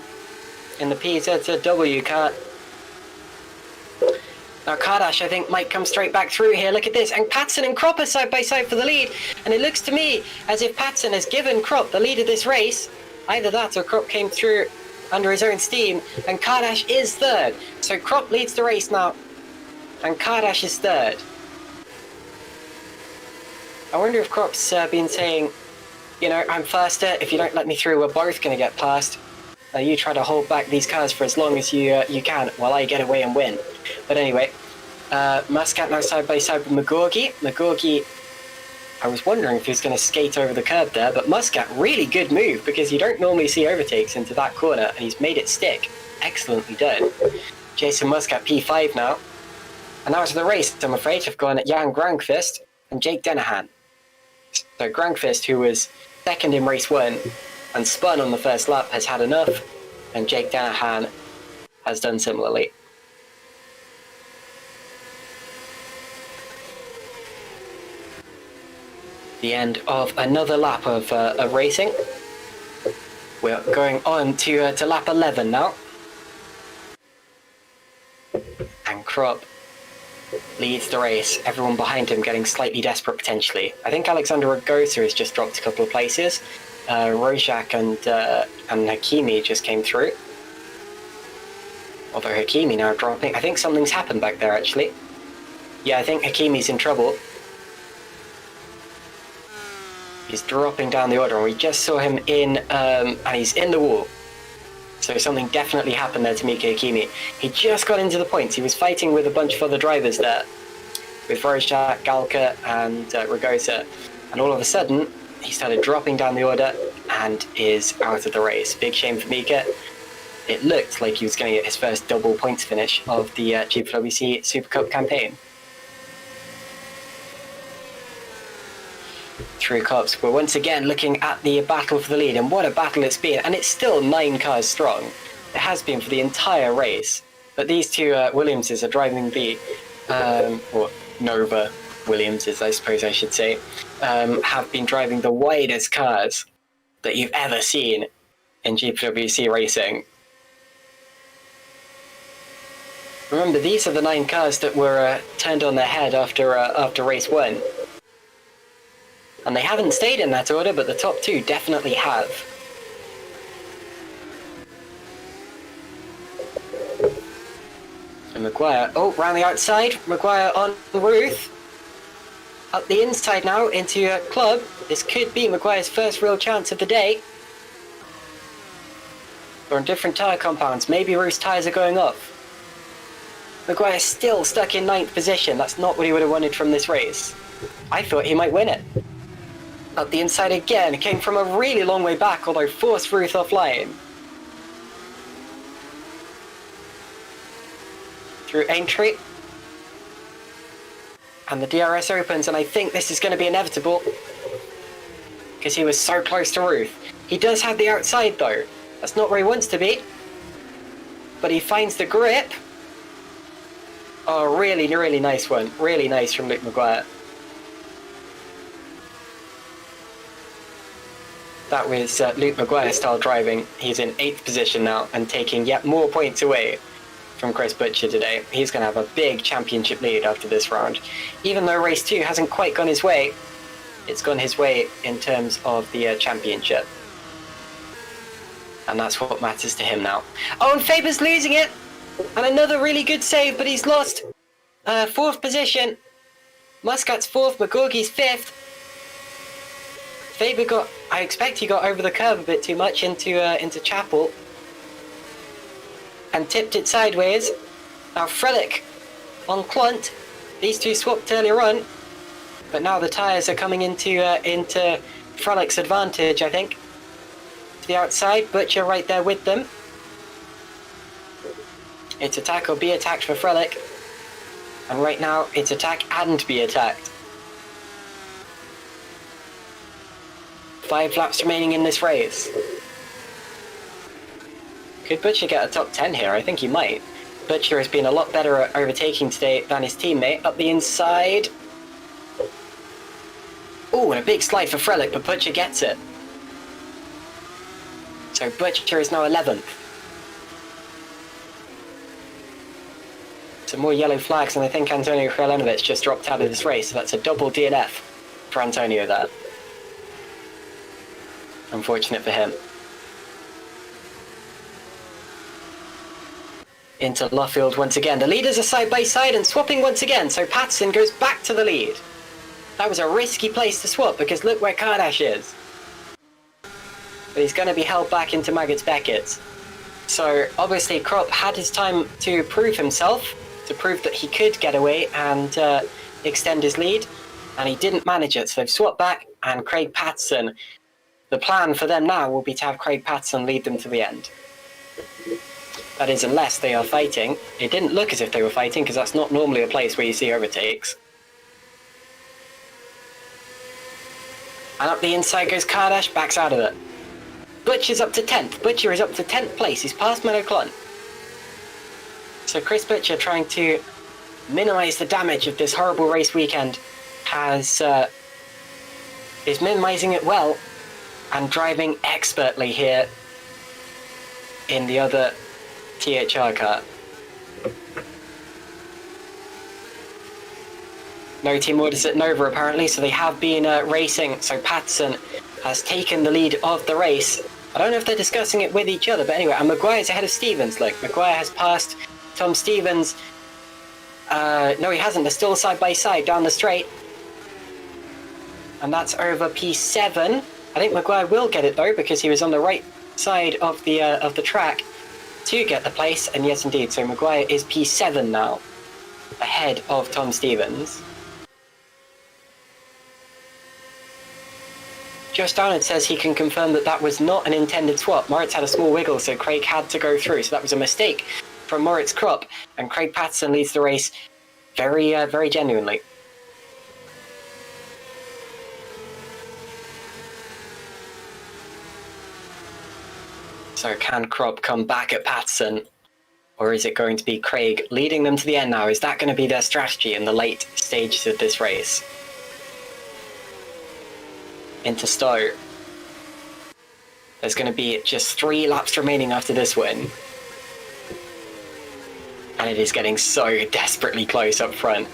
in the PZZW car. Now Kardash, I think, might come straight back through here. Look at this. And Patterson and Kropp are side by side for the lead. And it looks to me as if Patterson has given Kropp the lead of this race. Either that or Kropp came through under his own steam. And Kardash is third. So Kropp leads the race now. And Kardash is third. I wonder if Kropp's been saying, you know, I'm faster. If you don't let me through, we're both going to get past. You try to hold back these cars for as long as you can while I get away and win. But anyway, Muscat now side by side with McGorgy. McGorgy, I was wondering if he was going to skate over the curb there, but Muscat, really good move, because you don't normally see overtakes into that corner, and he's made it stick. Excellently done. Jason Muscat P5 now. And out of the race, I'm afraid, have gone Jan Grankvist and Jake Dennehan. So Grankvist, who was second in race 1 and spun on the first lap, has had enough, and Jake Dennehan has done similarly. The end of another lap of racing. We're going on to lap 11 now. And Krupp leads the race, everyone behind him getting slightly desperate potentially. I think Alexander Ragosa has just dropped a couple of places. Rojak and Hakimi just came through. Although Hakimi now dropping. I think something's happened back there actually. Yeah, I think Hakimi's in trouble. He's dropping down the order, and we just saw him in, and he's in the wall. So something definitely happened there to Mika Hakimi. He just got into the points. He was fighting with a bunch of other drivers there, with Vorosha, Galka, and Ragosa. And all of a sudden, he started dropping down the order and is out of the race. Big shame for Mika. It looked like he was going to get his first double points finish of the GPVWC Super Cup campaign. Through Cups, we're once again looking at the battle for the lead, and what a battle it's been, and it's still 9 cars strong. It has been for the entire race, but these two Williamses are driving the, or Nova Williamses I suppose I should say, have been driving the widest cars that you've ever seen in GPWC racing. Remember, these are the 9 cars that were turned on their head after race 1. And they haven't stayed in that order, but the top 2 definitely have. And Maguire, oh, round the outside, Maguire on Ruth. Up the inside now into Club. This could be Maguire's first real chance of the day. They're on different tyre compounds, maybe Ruth's tyres are going off. Maguire's still stuck in 9th position, that's not what he would have wanted from this race. I thought he might win it. Up the inside again, came from a really long way back, although forced Ruth offline. Through Aintree. And the DRS opens, and I think this is going to be inevitable. Because he was so close to Ruth. He does have the outside though. That's not where he wants to be. But he finds the grip. Oh, really, really nice one. Really nice from Luke Maguire. That was Luke Maguire style driving. He's in 8th position now and taking yet more points away from Chris Butcher today. He's going to have a big championship lead after this round. Even though race 2 hasn't quite gone his way, it's gone his way in terms of the championship. And that's what matters to him now. Oh, and Faber's losing it! And another really good save, but he's lost 4th position. Muscat's 4th, McGorgy's 5th. Faber got, I expect he got over the curb a bit too much into Chapel and tipped it sideways. Now Frelick on Klunt. These two swapped earlier on, but now the tyres are coming into Frelick's advantage, I think. To the outside, Butcher right there with them. It's attack or be attacked for Frelick. And right now, it's attack and be attacked. 5 laps remaining in this race. Could Butcher get a top 10 here? I think he might. Butcher has been a lot better at overtaking today than his teammate. Up the inside. Oh, and a big slide for Frelick, but Butcher gets it. So Butcher is now 11th. Some more yellow flags, and I think Antonio Krelenovic just dropped out of this race, so that's a double DNF for Antonio there. Unfortunate for him. Into Luffield once again. The leaders are side by side and swapping once again, so Patterson goes back to the lead. That was a risky place to swap because look where Kardash is. But he's going to be held back into Maggots Beckett. So obviously Krupp had his time to prove himself, to prove that he could get away and extend his lead, and he didn't manage it, so they've swapped back, and Craig Patterson, the plan for them now will be to have Craig Patterson lead them to the end. That is, unless they are fighting. It didn't look as if they were fighting, because that's not normally a place where you see overtakes. And up the inside goes Kardash, backs out of it. Butcher's up to 10th. Butcher is up to 10th place. He's past Menoclon. So Chris Butcher, trying to minimise the damage of this horrible race weekend, is minimising it well and driving expertly here in the other THR car. No team orders at Nova apparently, so they have been racing. So Patterson has taken the lead of the race. I don't know if they're discussing it with each other, but anyway, and Maguire's ahead of Stevens. Look, Maguire has passed Tom Stevens. No, he hasn't. They're still side by side down the straight. And that's over P7. I think Maguire will get it though, because he was on the right side of the track to get the place. And yes, indeed. So Maguire is P7 now, ahead of Tom Stevens. Josh Downard says he can confirm that that was not an intended swap. Moritz had a small wiggle, so Craig had to go through. So that was a mistake from Moritz Kropp, and Craig Patterson leads the race very, very genuinely. So can Kropp come back at Patterson, or is it going to be Craig leading them to the end now? Is that going to be their strategy in the late stages of this race? Into Stowe. There's going to be just 3 laps remaining after this win. And it is getting so desperately close up front.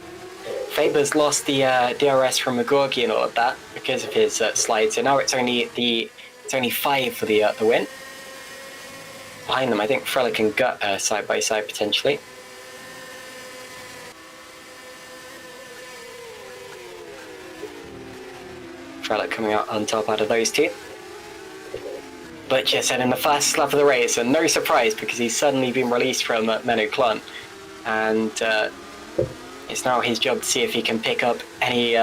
Faber's lost the DRS from McGorgy and all of that because of his slide. So now it's only 5 for the win. Behind them, I think Frelick and Gut side by side potentially. Frelick coming out on top out of those two. Butcher said in the first lap of the race, and no surprise because he's suddenly been released from Menoclon, and it's now his job to see if he can pick up any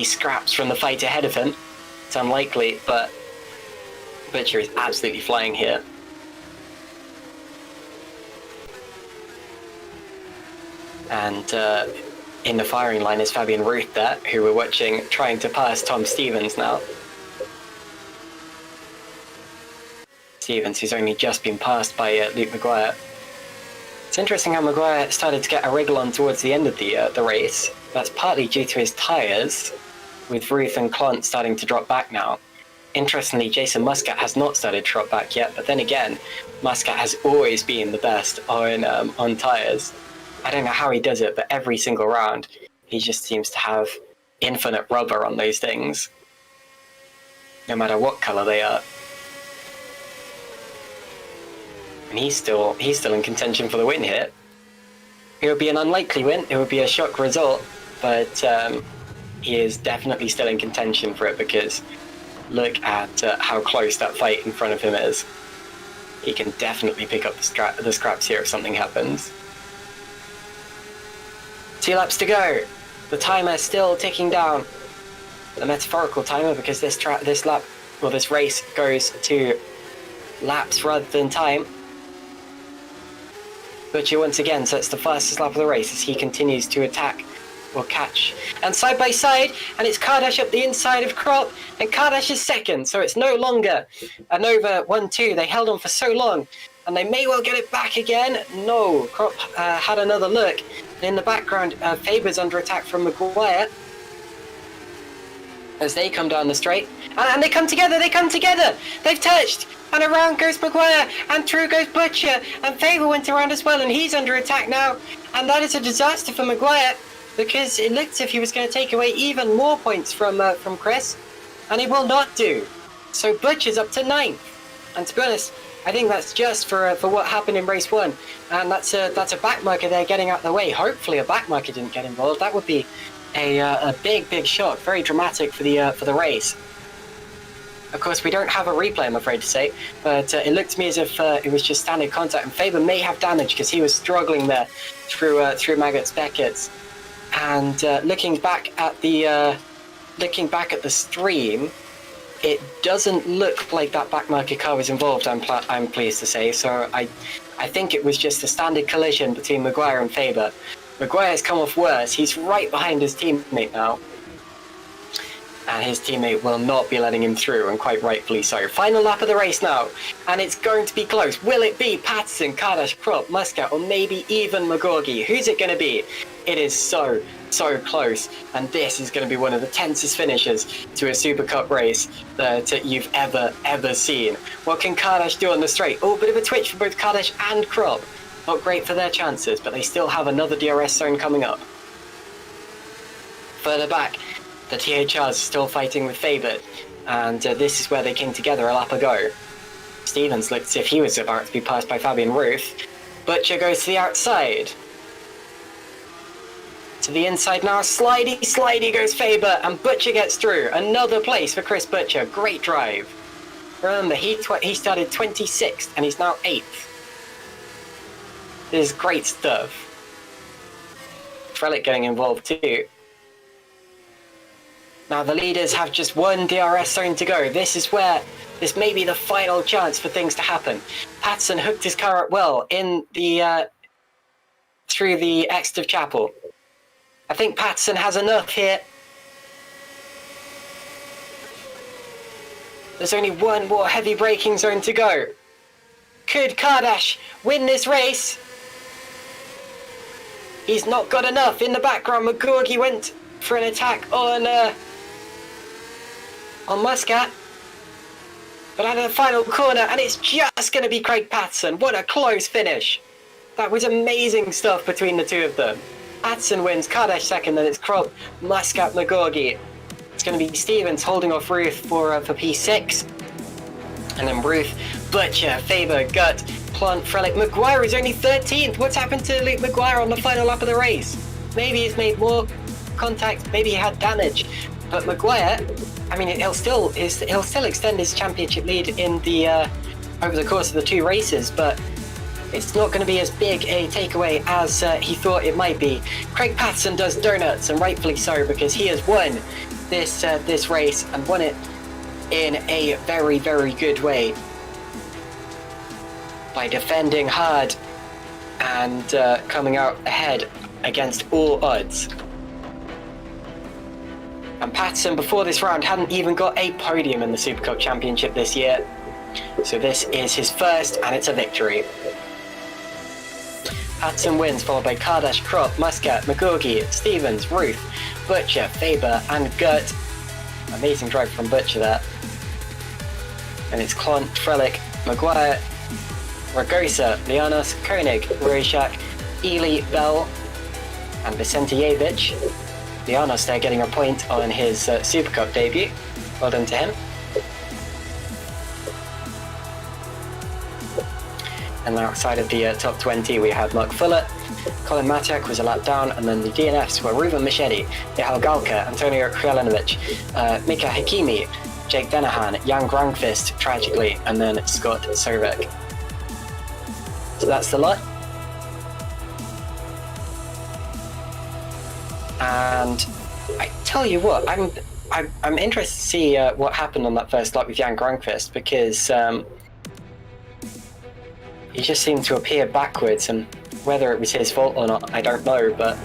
scraps from the fight ahead of him. It's unlikely, but Butcher is absolutely flying here. And in the firing line is Fabian Ruth there, who we're watching trying to pass Tom Stevens now. Stevens, who's only just been passed by Luke Maguire. It's interesting how Maguire started to get a wriggle on towards the end of the race. That's partly due to his tyres, with Ruth and Clont starting to drop back now. Interestingly, Jason Muscat has not started to drop back yet, but then again, Muscat has always been the best on tyres. I don't know how he does it, but every single round, he just seems to have infinite rubber on those things, no matter what colour they are. And he's still in contention for the win here. It would be an unlikely win, it would be a shock result, but he is definitely still in contention for it because look at how close that fight in front of him is. He can definitely pick up the scraps here if something happens. 2 laps to go. The timer still ticking down. The metaphorical timer, because this race goes to laps rather than time. Butcher once again sets the fastest lap of the race as he continues to attack or catch. And side by side, and it's Kardash up the inside of Kropp, and Kardash is second, so it's no longer a Nova 1-2. They held on for so long, and they may well get it back again. No, Kropp had another look. In the background, Faber's under attack from Maguire as they come down the straight. And they come together, They've touched, and around goes Maguire, and through goes Butcher, and Faber went around as well, and he's under attack now. And that is a disaster for Maguire, because it looked as if he was going to take away even more points from Chris, and he will not do. So Butcher's up to 9th, and to be honest, I think that's just for what happened in race 1, and that's a back marker there getting out of the way. Hopefully a back marker didn't get involved. That would be a big shock, very dramatic for the race. Of course, we don't have a replay, I'm afraid to say, but it looked to me as if it was just standard contact, and Faber may have damage because he was struggling there through Maggots Beckett's. And looking back at the stream, it doesn't look like that backmarker car was involved, I'm pleased to say. So I think it was just a standard collision between Maguire and Faber. Maguire's come off worse. He's right behind his teammate now. And his teammate will not be letting him through, and quite rightfully so. Final lap of the race now, and it's going to be close. Will it be Patterson, Kardash, Krop, Muscat, or maybe even Magorgi? Who's it going to be? It is so close, and this is going to be one of the tensest finishes to a Super Cup race that you've ever seen. What can Kardash do on the straight? Oh, bit of a twitch for both Kardash and Krop. Not great for their chances, but they still have another DRS zone coming up. Further back, the THRs still fighting with Faber, and this is where they came together a lap ago. Stevens looked as if he was about to be passed by Fabian Ruth. Butcher goes to the outside. To the inside now, slidey goes Faber, and Butcher gets through. Another place for Chris Butcher, great drive. Remember, he started 26th, and he's now 8th. This is great stuff. Trellick getting involved too. Now the leaders have just one DRS zone to go. This may be the final chance for things to happen. Patterson hooked his car up well in the through the exit of Chapel. I think Patterson has enough here. There's only one more heavy braking zone to go. Could Kardash win this race? He's not got enough. In the background, Magorgi went for an attack on Muscat. But out of the final corner, and it's just going to be Craig Patterson. What a close finish. That was amazing stuff between the two of them. Patterson wins, Kardash second, then it's Krop, Muscat, Magorgi. It's going to be Stevens holding off Ruth for P6. And then Ruth, Butcher, Faber, Gutt, Plant, Frelick. Maguire is only 13th. What's happened to Luke Maguire on the final lap of the race? Maybe he's made more contact, maybe he had damage. But Maguire, I mean, he'll still extend his championship lead in the over the course of the two races, but it's not going to be as big a takeaway as he thought it might be. Craig Patterson does donuts, and rightfully so, because he has won this race and won it in a very good way by defending hard and coming out ahead against all odds. And Patterson, before this round, hadn't even got a podium in the Super Cup Championship this year. So this is his first, and it's a victory. Patterson wins, followed by Kardash, Krop, Muscat, Magorgi, Stevens, Ruth, Butcher, Faber, and Gutt. Amazing drive from Butcher there. And it's Klont, Frelick, Maguire, Ragosa, Lianos, Koenig, Rorschach, Ely, Bell, and Vicentijevic. Lianos there getting a point on his Super Cup debut. Well done to him. And outside of the top 20, we had Mark Fuller, Colin Matek was a lap down, and then the DNFs were Ruben Machedi, Michal Galka, Antonio Krjalinovic, Mika Hakimi, Jake Denahan, Jan Granqvist, tragically, and then Scott Sovek. So that's the lot. And I tell you what, I'm interested to see what happened on that first lap with Jan Granqvist, because he just seemed to appear backwards, and whether it was his fault or not, I don't know, but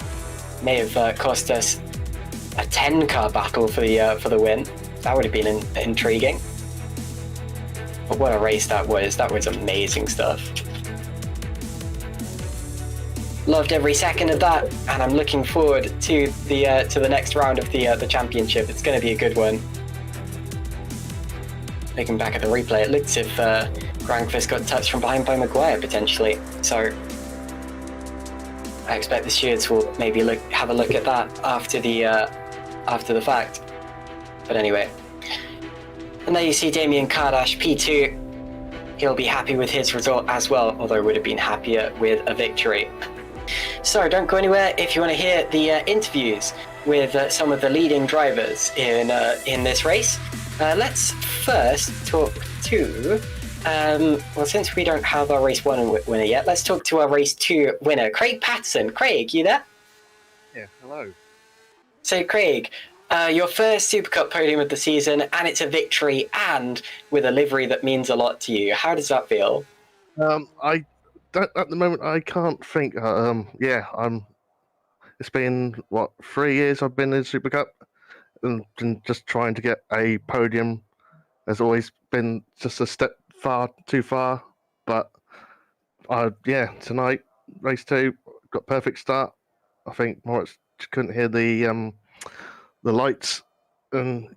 may have cost us a 10-car battle for the win. That would have been intriguing. But what a race that was! That was amazing stuff. Loved every second of that, and I'm looking forward to the next round of the championship. It's going to be a good one. Looking back at the replay, it looks as if Granqvist got touched from behind by Maguire potentially. So I expect the stewards will maybe have a look at that after the fact. But anyway, and there you see Damien Kardash, P2. He'll be happy with his result as well, although would have been happier with a victory. So don't go anywhere if you want to hear the interviews with some of the leading drivers in this race. Let's first talk to, well, since we don't have our race 1 winner yet, let's talk to our race 2 winner, Craig Patterson. Craig, you there? Yeah, hello. So Craig, Your first Super Cup podium of the season, and it's a victory, and with a livery that means a lot to you. How does that feel? I don't, at the moment I can't think. It's been 3 years I've been in Super Cup, and just trying to get a podium has always been just a step too far. But tonight race 2 got perfect start. I think Moritz couldn't hear the lights, and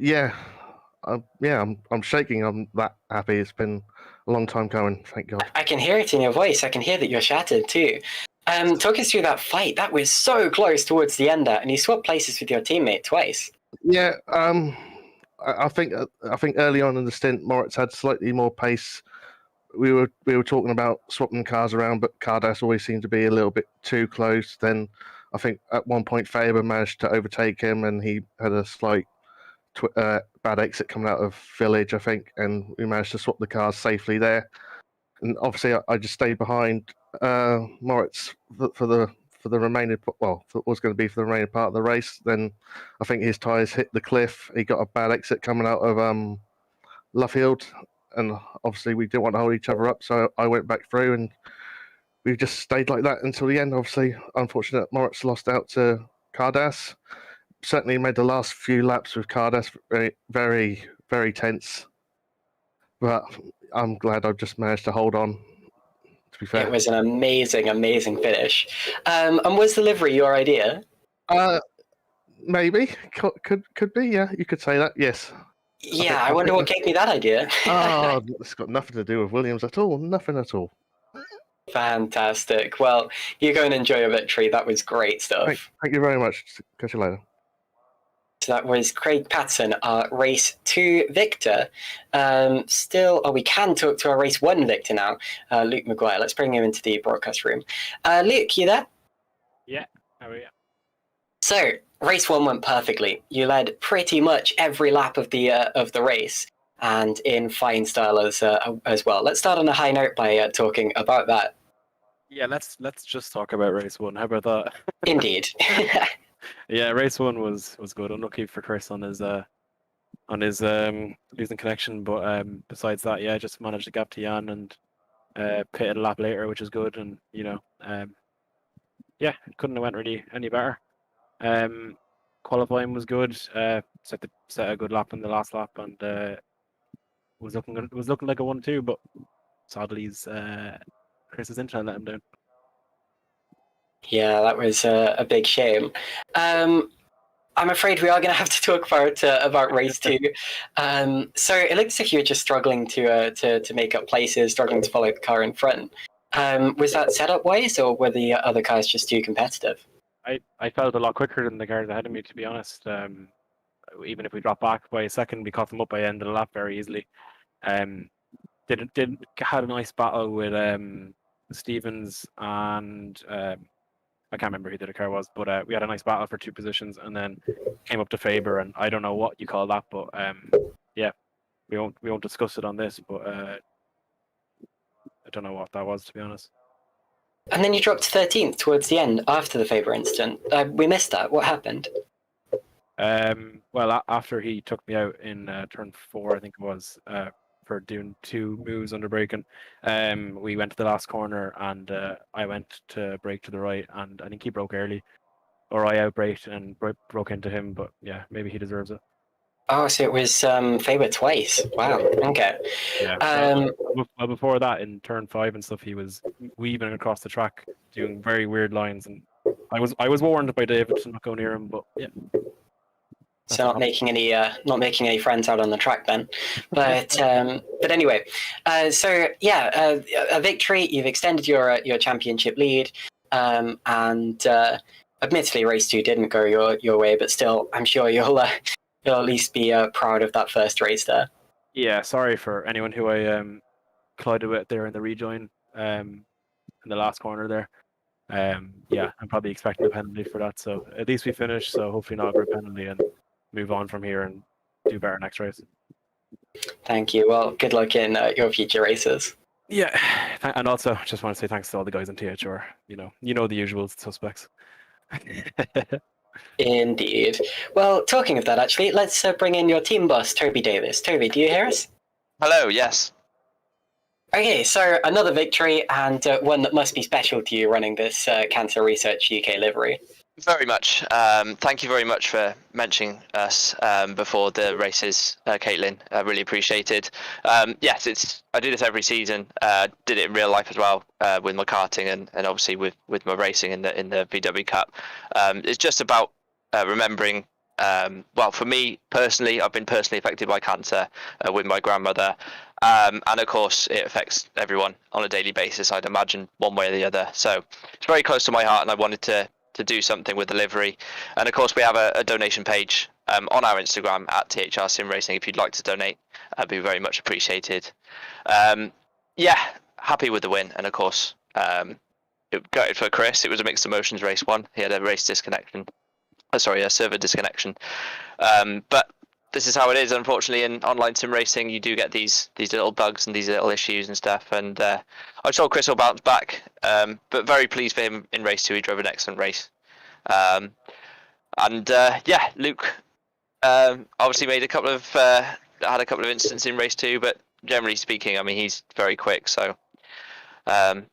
I'm shaking. I'm that happy. It's been a long time coming. Thank God. I can hear it in your voice. I can hear that you're shattered too. Talk us through that fight. That was so close towards the end there, and you swapped places with your teammate twice. Yeah, I think early on in the stint, Moritz had slightly more pace. We were talking about swapping cars around, but Cardass always seemed to be a little bit too close. Then I think at one point Faber managed to overtake him, and he had a slight bad exit coming out of Village, I think, and we managed to swap the cars safely there. And obviously, I just stayed behind Moritz for the remaining, for what was going to be for the remaining part of the race. Then I think his tyres hit the cliff. He got a bad exit coming out of Luffield, and obviously we didn't want to hold each other up, so I went back through, and we just stayed like that until the end. Obviously, unfortunate, Moritz lost out to Cardass. Certainly made the last few laps with Cardass very, very, very tense. But I'm glad I've just managed to hold on, to be fair. It was an amazing, amazing finish. And was the livery your idea? Maybe. Could be, yeah. You could say that, yes. Yeah, I wonder what gave me that idea. It's got nothing to do with Williams at all. Nothing at all. Fantastic. Well, you go and enjoy your victory. That was great stuff. Thank you very much. Catch you later. So that was Craig Patton, our race 2 victor. We can talk to our race 1 victor now, Luke Maguire. Let's bring him into the broadcast room. Luke, you there? Yeah, how are you? So, race 1 went perfectly. You led pretty much every lap of the race, and in fine style as well. Let's start on a high note by talking about that. Yeah, let's just talk about race 1. How about that? Indeed. Yeah, race 1 was good. Unlucky for Chris on his losing connection, but besides that, yeah, just managed to gap to Jan and pitted a lap later, which is good. And it couldn't have went really any better. Qualifying was good. Set a good lap in the last lap, and was looking like a 1-2, but sadly, Chris's internet let him down. Yeah, that was a big shame. I'm afraid we are going to have to talk about race 2. So it looks like you were just struggling to make up places, struggling to follow the car in front. Was that setup wise, or were the other cars just too competitive? I felt a lot quicker than the cars ahead of me, to be honest. Even if we dropped back by a second, we caught them up by the end of the lap very easily. Had a nice battle with Stevens and I can't remember who the other car was, but we had a nice battle for 2 positions, and then came up to Faber, and I don't know what you call that, but we won't discuss it on this, but I don't know what that was, to be honest. And then you dropped 13th towards the end after the Faber incident. We missed that. What happened? Well, after he took me out in turn 4, I think it was, for doing 2 moves under braking, we went to the last corner, and I went to brake to the right, and I think he broke early, or I outbraked and broke into him. But yeah, maybe he deserves it. Oh, so it was Faber twice. Wow. Okay. Yeah. Well, before that, in turn 5 and stuff, he was weaving across the track, doing very weird lines, and I was warned by David to not go near him. But yeah. So not making any friends out on the track then, but anyway, a victory. You've extended your championship lead, and admittedly, race 2 didn't go your way, but still, I'm sure you'll at least be proud of that first race there. Yeah, sorry for anyone who I collided with there in the rejoin in the last corner there. I'm probably expecting a penalty for that. So at least we finished. So hopefully not a penalty, and move on from here and do better next race. Thank you. Well, good luck in your future races. Yeah, and also just want to say thanks to all the guys in THR. You know the usual suspects. Indeed. Well, talking of that, actually, let's bring in your team boss, Toby Davis. Toby, do you hear us? Hello, yes. Okay, so another victory, and one that must be special to you running this Cancer Research UK livery. Very much. Thank you very much for mentioning us before the races, Caitlin. I really appreciate it. Yes, I do this every season. Did it in real life as well with my karting and obviously with my racing in the VW Cup. It's just about remembering. Well, for me personally, I've been personally affected by cancer with my grandmother. And of course, it affects everyone on a daily basis, I'd imagine, one way or the other. So it's very close to my heart, and I wanted to do something with the livery. And of course, we have a donation page on our Instagram at THR Sim Racing. If you'd like to donate, that'd be very much appreciated. Happy with the win. And of course, gutted for Chris. It was a mixed emotions race one. He had a race disconnection. A server disconnection. But this is how it is, unfortunately. In online sim racing, you do get these little bugs and these little issues and stuff. And I'm sure Chris will bounce back. But very pleased for him in race 2. He drove an excellent race. Luke obviously made had a couple of incidents in race 2, but generally speaking, I mean, he's very quick. So I'm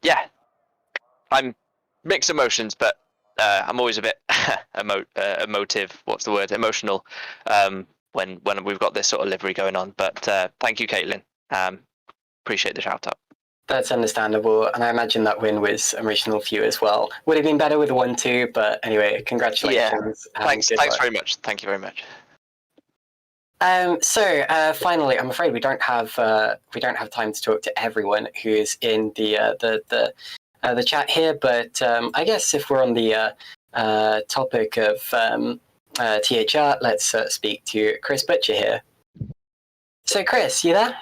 mixed emotions, but I'm always a bit emotive. What's the word? Emotional. When we've got this sort of livery going on. But thank you, Caitlin. Appreciate the shout out. That's understandable, and I imagine that win was emotional for you as well. Would have been better with a 1-2, but anyway, congratulations. Yeah, thanks very much. Thank you very much. Finally, I'm afraid we don't have time to talk to everyone who's in the chat here, but I guess if we're on the topic of THR, let's speak to Chris Butcher here. So, Chris, you there?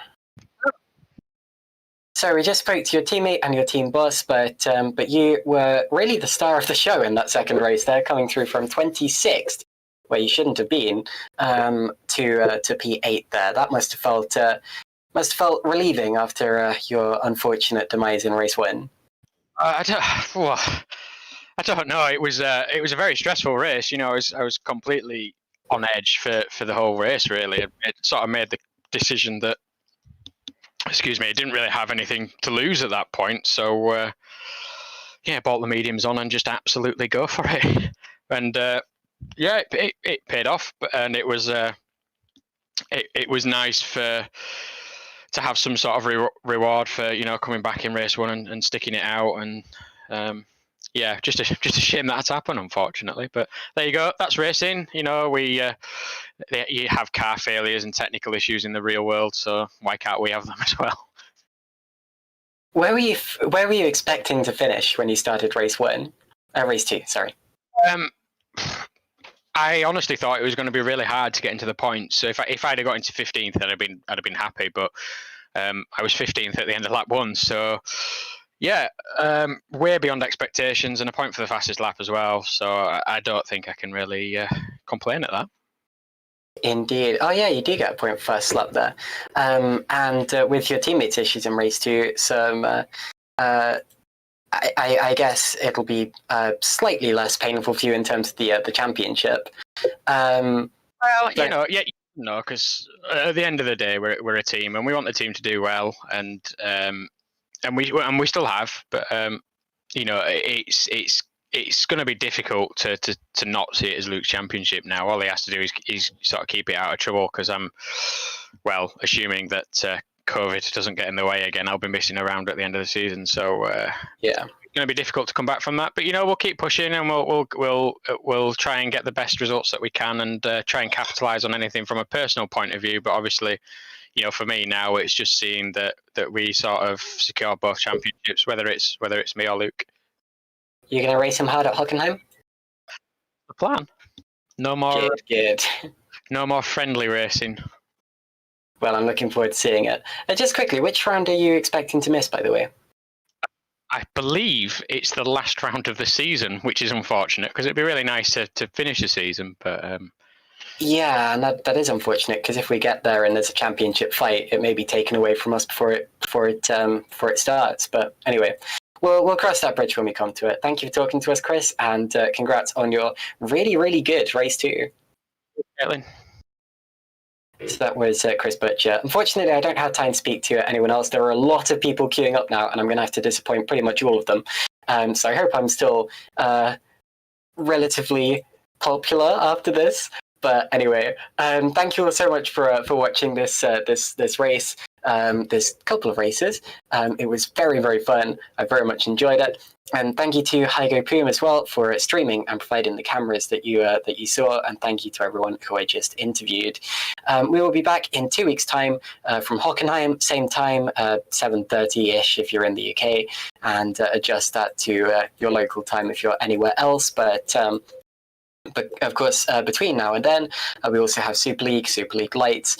So we just spoke to your teammate and your team boss, but you were really the star of the show in that second race there, coming through from 26th, where you shouldn't have been, to P8 there. That must have felt relieving after your unfortunate demise in race 1. I don't know. It was a very stressful race. You know, I was completely on edge for the whole race. Really, it sort of made the decision that, excuse me, I didn't really have anything to lose at that point. So bought the mediums on and just absolutely go for it. And it paid off. And it was nice to have some sort of reward for, you know, coming back in race 1 and sticking it out. And just a shame that's happened, unfortunately. But there you go. That's racing. You know, you have car failures and technical issues in the real world, so why can't we have them as well? Where were you expecting to finish when you started race 2? Sorry. I honestly thought it was going to be really hard to get into the points. So if I'd have got into 15th, I'd have been happy. But I was 15th at the end of lap 1, so. Yeah, way beyond expectations, and a point for the fastest lap as well. So I don't think I can really complain at that. Indeed. Oh yeah, you do get a point for first lap there. And with your teammates' issues in race 2, some I guess it'll be slightly less painful for you in terms of the championship. Because at the end of the day, we're a team, and we want the team to do well, and we still have, but it's going to be difficult to not see it as Luke's championship now. All he has to do is sort of keep it out of trouble, because I'm assuming that COVID doesn't get in the way again. I'll be missing around at the end of the season, so it's going to be difficult to come back from that. But we'll keep pushing, and we'll try and get the best results that we can, and try and capitalise on anything from a personal point of view. But obviously, for me now, it's just seeing that we sort of secure both championships, whether it's me or Luke. You're going to race him hard at Hockenheim? The plan. No more. Good. No more friendly racing. Well, I'm looking forward to seeing it. Just quickly, which round are you expecting to miss, by the way? I believe it's the last round of the season, which is unfortunate, because it'd be really nice to finish the season, but. Yeah, and that is unfortunate, because if we get there and there's a championship fight, it may be taken away from us before it starts. But anyway, we'll cross that bridge when we come to it. Thank you for talking to us, Chris, and congrats on your really, really good race 2. Caitlin. So that was Chris Butcher. Unfortunately, I don't have time to speak to anyone else. There are a lot of people queuing up now, and I'm going to have to disappoint pretty much all of them. So I hope I'm still relatively popular after this. But anyway, thank you all so much for watching this race. This couple of races. It was very, very fun. I very much enjoyed it. And thank you to Heigo Poom as well for streaming and providing the cameras that you saw. And thank you to everyone who I just interviewed. We will be back in 2 weeks' time from Hockenheim, same time, 7:30-ish if you're in the UK, and adjust that to your local time if you're anywhere else. But of course, between now and then, we also have Super League Lights,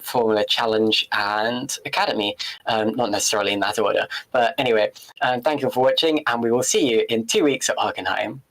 Formula Challenge, and Academy. Not necessarily in that order. But anyway, thank you for watching, and we will see you in 2 weeks at Hockenheim.